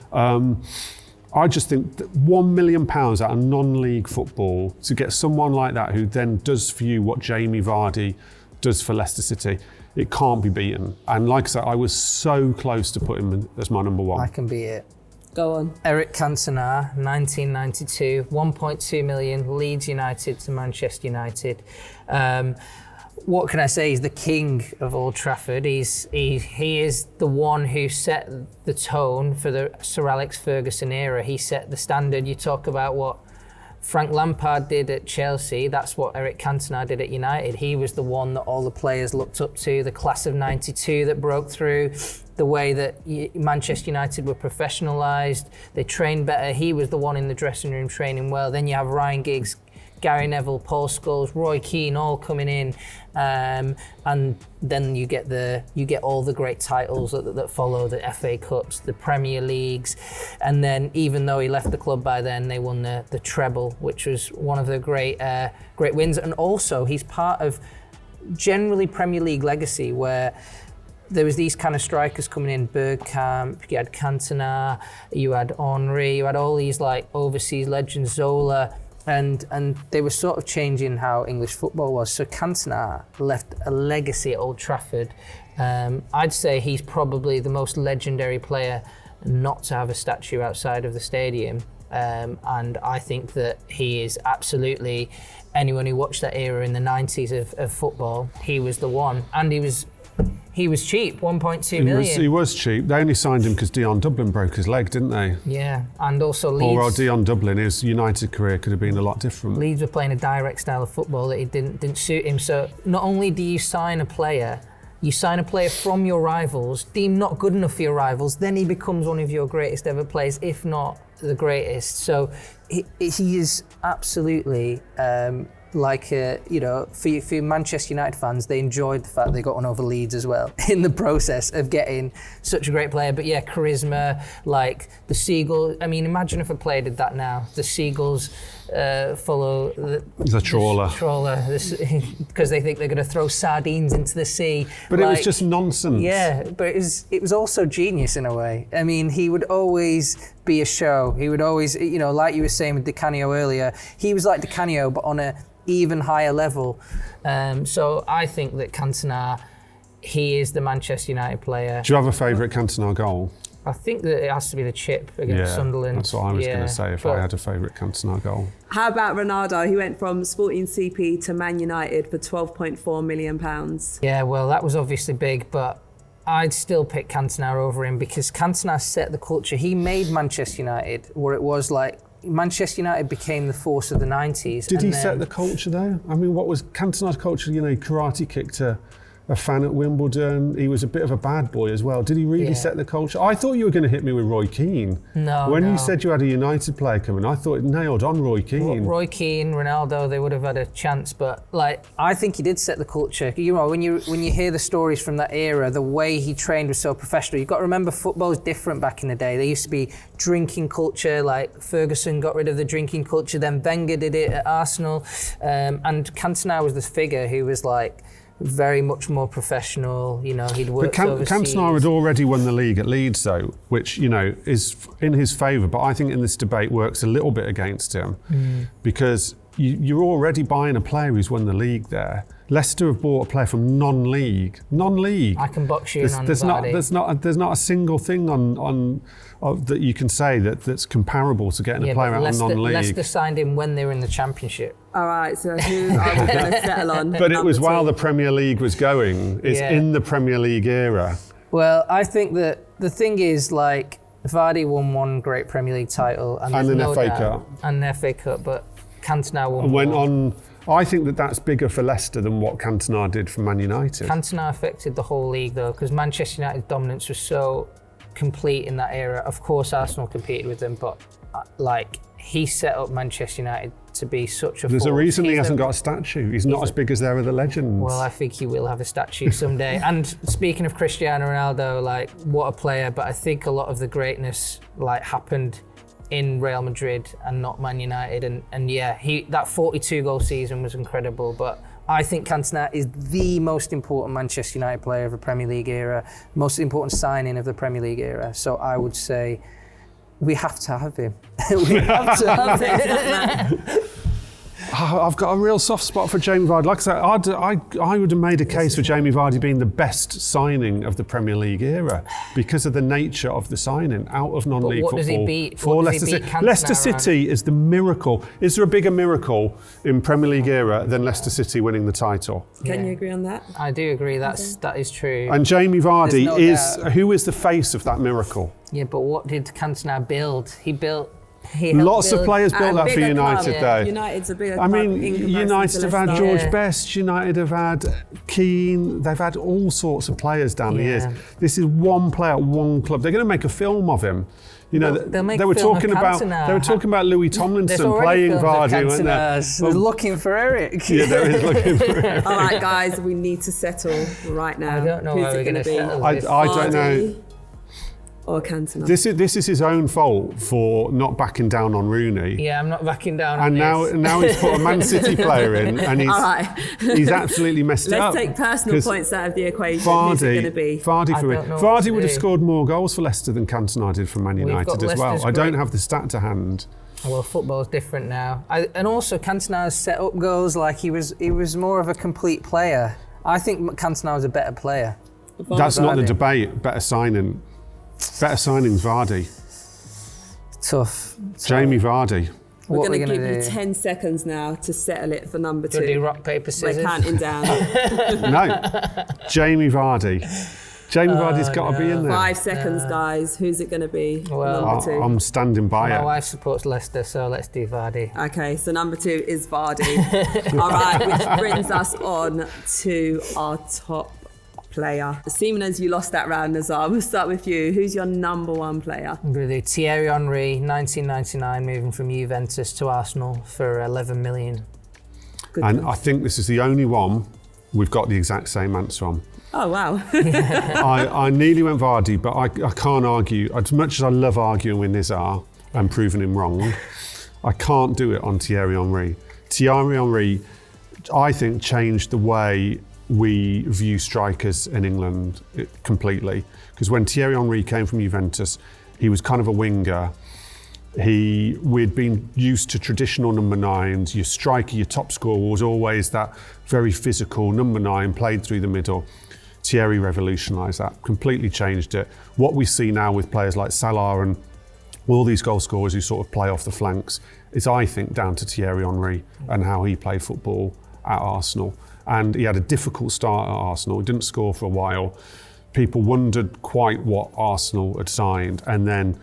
I just think that £1 million out of non-league football, to get someone like that who then does for you what Jamie Vardy does for Leicester City, it can't be beaten. And like I said, I was so close to put him as my number 1. I can beat it. Go on. Eric Cantona, 1992, 1.2 million, Leeds United to Manchester United. What can I say? He's the king of Old Trafford. He is the one who set the tone for the Sir Alex Ferguson era. He set the standard. You talk about what Frank Lampard did at Chelsea. That's what Eric Cantona did at United. He was the one that all the players looked up to, the class of 92 that broke through, the way that Manchester United were professionalised. They trained better. He was the one in the dressing room training well. Then you have Ryan Giggs, Gary Neville, Paul Scholes, Roy Keane all coming in, and then you get all the great titles that follow, the FA Cups, the Premier Leagues, and then even though he left the club by then, they won the treble, which was one of the great wins. And also he's part of generally Premier League legacy, where there was these kind of strikers coming in, Bergkamp, you had Cantona, you had Henry, you had all these like overseas legends, Zola, and they were sort of changing how English football was. So Cantona left a legacy at Old Trafford. I'd say he's probably the most legendary player not to have a statue outside of the stadium. And I think that he is absolutely, anyone who watched that era in the 90s of football, he was the one. And he was cheap, 1.2 million. He was cheap. They only signed him because Dion Dublin broke his leg, didn't they? Yeah, and also Leeds. Or Dion Dublin, his United career could have been a lot different. Leeds were playing a direct style of football that it didn't suit him. So not only do you sign a player from your rivals, deemed not good enough for your rivals, then he becomes one of your greatest ever players, if not the greatest. So he is absolutely for Manchester United fans, they enjoyed the fact they got one over Leeds as well in the process of getting such a great player. But yeah, charisma, like the Seagulls. I mean, imagine if a player did that now. The Seagulls follow the trawler because they think they're going to throw sardines into the sea. But it was just nonsense. Yeah, but it was also genius in a way. I mean, he would always be a show. He would always, like you were saying with Canio earlier, he was like Canio, but on a even higher level. So I think that Cantona, he is the Manchester United player. Do you have a favourite Cantona goal? I think that it has to be the chip against Sunderland. That's what I was going to say if I had a favourite Cantona goal. How about Ronaldo? He went from Sporting CP to Man United for £12.4 million. Yeah, well, that was obviously big, but I'd still pick Cantona over him because Cantona set the culture. He made Manchester United where it was like Manchester United became the force of the 90s. Did he set the culture though? I mean, what was Cantona's culture? He karate kicked a fan at Wimbledon. He was a bit of a bad boy as well. Did he really set the culture? I thought you were going to hit me with Roy Keane. When you said you had a United player coming, I thought it nailed on Roy Keane. Roy Keane, Ronaldo, they would have had a chance, but I think he did set the culture. When you hear the stories from that era, the way he trained was so professional. You've got to remember, football was different back in the day. There used to be drinking culture, like Ferguson got rid of the drinking culture, then Wenger did it at Arsenal, and Cantona was this figure who was like very much more professional, he'd worked overseas. Cantona had already won the league at Leeds though, which, is in his favour, but I think in this debate works a little bit against him because you're already buying a player who's won the league there. Leicester have bought a player from non-league. I can box you in on Vardy. There's not a single thing on that you can say that's comparable to getting a player out of non-league. Leicester signed him when they were in the Championship. All right, so who are we going to settle on? But it was while the Premier League was going. It's in the Premier League era. Well, I think that the thing is, Vardy won one great Premier League title and an FA Cup. And an FA Cup, but Cantona went on. I think that's bigger for Leicester than what Cantona did for Man United. Cantona affected the whole league though, because Manchester United's dominance was so complete in that era. Of course, Arsenal competed with them, but he set up Manchester United to be such a There's force. A reason he hasn't got a statue. He's not as big as their other legends. Well, I think he will have a statue someday. And speaking of Cristiano Ronaldo, what a player, but I think a lot of the greatness happened in Real Madrid and not Man United, and that 42-goal season was incredible, but I think Cantona is the most important Manchester United player of the Premier League era, most important signing of the Premier League era, so I would say we have to have him. We have to have him. I've got a real soft spot for Jamie Vardy. Like I said, I would have made a case for Jamie Vardy being the best signing of the Premier League era because of the nature of the signing out of non-league football. What does he beat? For Leicester City. Leicester City is the miracle. Is there a bigger miracle in Premier League era than Leicester City winning the title? Can you agree on that? I do agree. That is true. And Jamie Vardy who is the face of that miracle? Yeah, but what did Cantona build? Lots of players built that for United, though. United's a bigger club. United have had George Best, United have had Keane, they've had all sorts of players down the years. This is one player, one club. They're going to make a film of him. They were talking about Louis Tomlinson playing Vardy, weren't they? They're looking for Eric. Yeah, there is looking for Eric. All right, guys, we need to settle right now. I don't know where we're going to settle. I don't know. or Cantona? This is his own fault for not backing down on Rooney. Yeah, I'm not backing down and on this. now he's put a Man City player in, and All right. he's absolutely messed it up. Let's take personal points out of the equation. Vardy, Who's it going to be? Vardy for me. don't know what Vardy to would have do. scored more goals for Leicester than Cantona did for Man United as well. Leicester's I don't great. have the stat to hand. Well, football's different now. And also, Cantona's set up goals like he was more of a complete player. I think Cantona was a better player. That's not the Vardy. debate. Better signing's Vardy. Tough. Jamie Vardy. We're What going we're to gonna give you do? 10 seconds now to settle it for number Do you 2. do rock, paper, We're scissors? counting down. No, Jamie Vardy. Jamie Vardy's got to be in there. 5 seconds, guys. Who's it going to be? Well, Number 2. I'm standing by My it. wife supports Leicester, so let's do Vardy. Okay, so number 2 is Vardy. All right, which brings us on to our top player. Seeming as you lost that round, Nizaar, we'll start with you. Who's your number 1 player? I'm going to do Thierry Henry, 1999, moving from Juventus to Arsenal for 11 million. Good And one. I think this is the only one we've got the exact same answer on. Oh, wow. I nearly went Vardy, but I can't argue. As much as I love arguing with Nizaar and proving him wrong, I can't do it on Thierry Henry. Thierry Henry, I think, changed the way we view strikers in England completely. Because when Thierry Henry came from Juventus, he was kind of a winger. We'd been used to traditional number 9s. Your striker, your top scorer was always that very physical number 9, played through the middle. Thierry revolutionised that, completely changed it. What we see now with players like Salah and all these goal scorers who sort of play off the flanks is, I think, down to Thierry Henry and how he played football at Arsenal. And he had a difficult start at Arsenal. He didn't score for a while. People wondered quite what Arsenal had signed, and then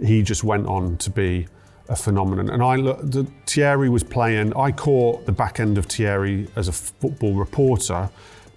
he just went on to be a phenomenon. And Thierry was playing. I caught the back end of Thierry as a football reporter,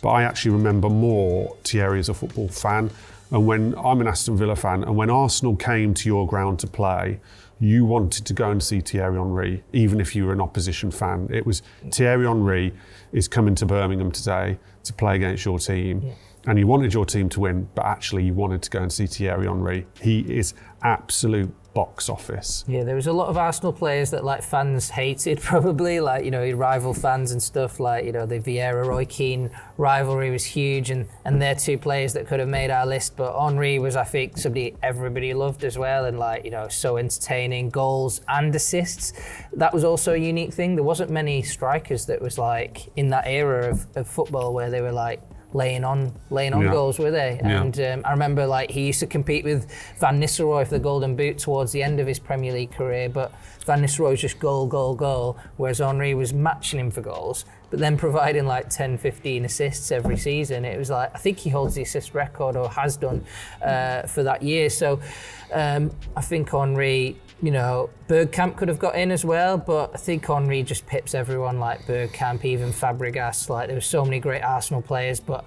but I actually remember more Thierry as a football fan. And when I'm an Aston Villa fan, and when Arsenal came to your ground to play, you wanted to go and see Thierry Henry, even if you were an opposition fan. It was Thierry Henry is coming to Birmingham today to play against your team. Yeah. And you wanted your team to win, but actually you wanted to go and see Thierry Henry. He is absolute box office. Yeah, there was a lot of Arsenal players that like fans hated probably, like, you know, rival fans and stuff, like, you know, the Vieira-Roy Keane rivalry was huge, and they're 2 players that could have made our list, but Henry was, I think, somebody everybody loved as well, and like, you know, so entertaining, goals and assists. That was also a unique thing. There wasn't many strikers that was like in that era of football where they were like laying on goals, were they? Yeah. And I remember like he used to compete with Van Nistelrooy for the Golden Boot towards the end of his Premier League career, but Van Nistelrooy was just goal, whereas Henry was matching him for goals, but then providing like 10, 15 assists every season. It was like, I think he holds the assist record, or has done, for that year. So I think Henry, you know, Bergkamp could have got in as well, but I think Henry just pips everyone, like Bergkamp, even Fabregas. Like, there were so many great Arsenal players, but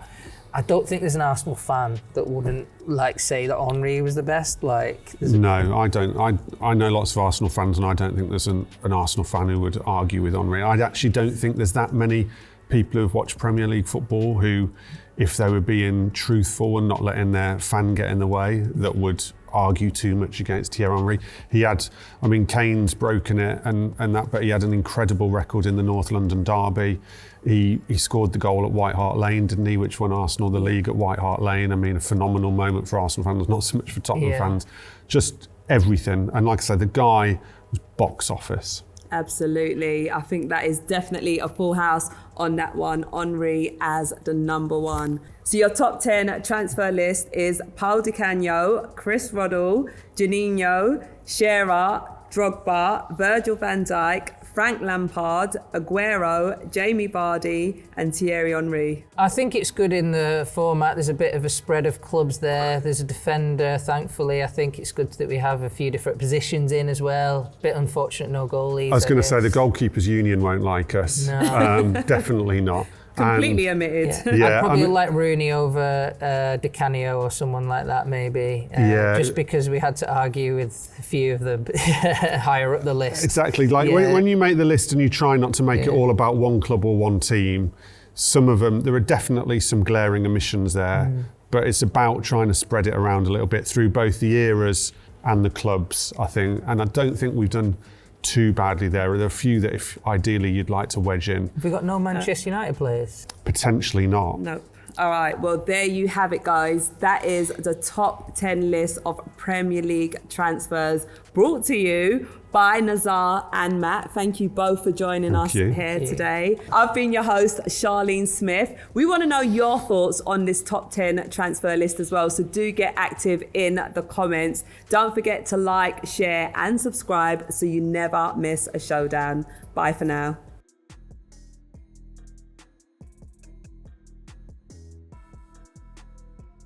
I don't think there's an Arsenal fan that wouldn't like say that Henry was the best. Like, no, I don't. I know lots of Arsenal fans, and I don't think there's an Arsenal fan who would argue with Henry. I actually don't think there's that many people who've watched Premier League football who, if they were being truthful and not letting their fan get in the way, that would argue too much against Thierry Henry. He had, I mean, Kane's broken it and that, but he had an incredible record in the North London derby. He scored the goal at White Hart Lane, didn't he, which won Arsenal the league at White Hart Lane. I mean, a phenomenal moment for Arsenal fans, not so much for Tottenham fans. Just everything. And like I said, the guy was box office. Absolutely. I think that is definitely a full house on that one. Henry as the number 1. So your top 10 transfer list is Paolo Di Canio, Chris Waddle, Juninho, Shearer, Drogba, Virgil van Dijk, Frank Lampard, Agüero, Jamie Vardy and Thierry Henry. I think it's good in the format. There's a bit of a spread of clubs there. There's a defender, thankfully. I think it's good that we have a few different positions in as well. Bit unfortunate, no goalies. I was going to say the goalkeepers union won't like us. No. Definitely not. Completely omitted. I'd probably like Rooney over Di Canio or someone like that, maybe. Just because we had to argue with a few of the higher up the list. Exactly. Like when you make the list and you try not to make it all about one club or one team, some of them, there are definitely some glaring omissions there. but it's about trying to spread it around a little bit through both the eras and the clubs, I think. And I don't think we've done too badly there. There are a few that if ideally you'd like to wedge in. Have we got no Manchester United players? Potentially not. No. All right, well, there you have it, guys. That is the top 10 list of Premier League transfers brought to you by Nizaar and Matt. Thank you both for joining us here today. I've been your host, Charlene Smith. We want to know your thoughts on this top 10 transfer list as well, so do get active in the comments. Don't forget to like, share and subscribe so you never miss a showdown. Bye for now.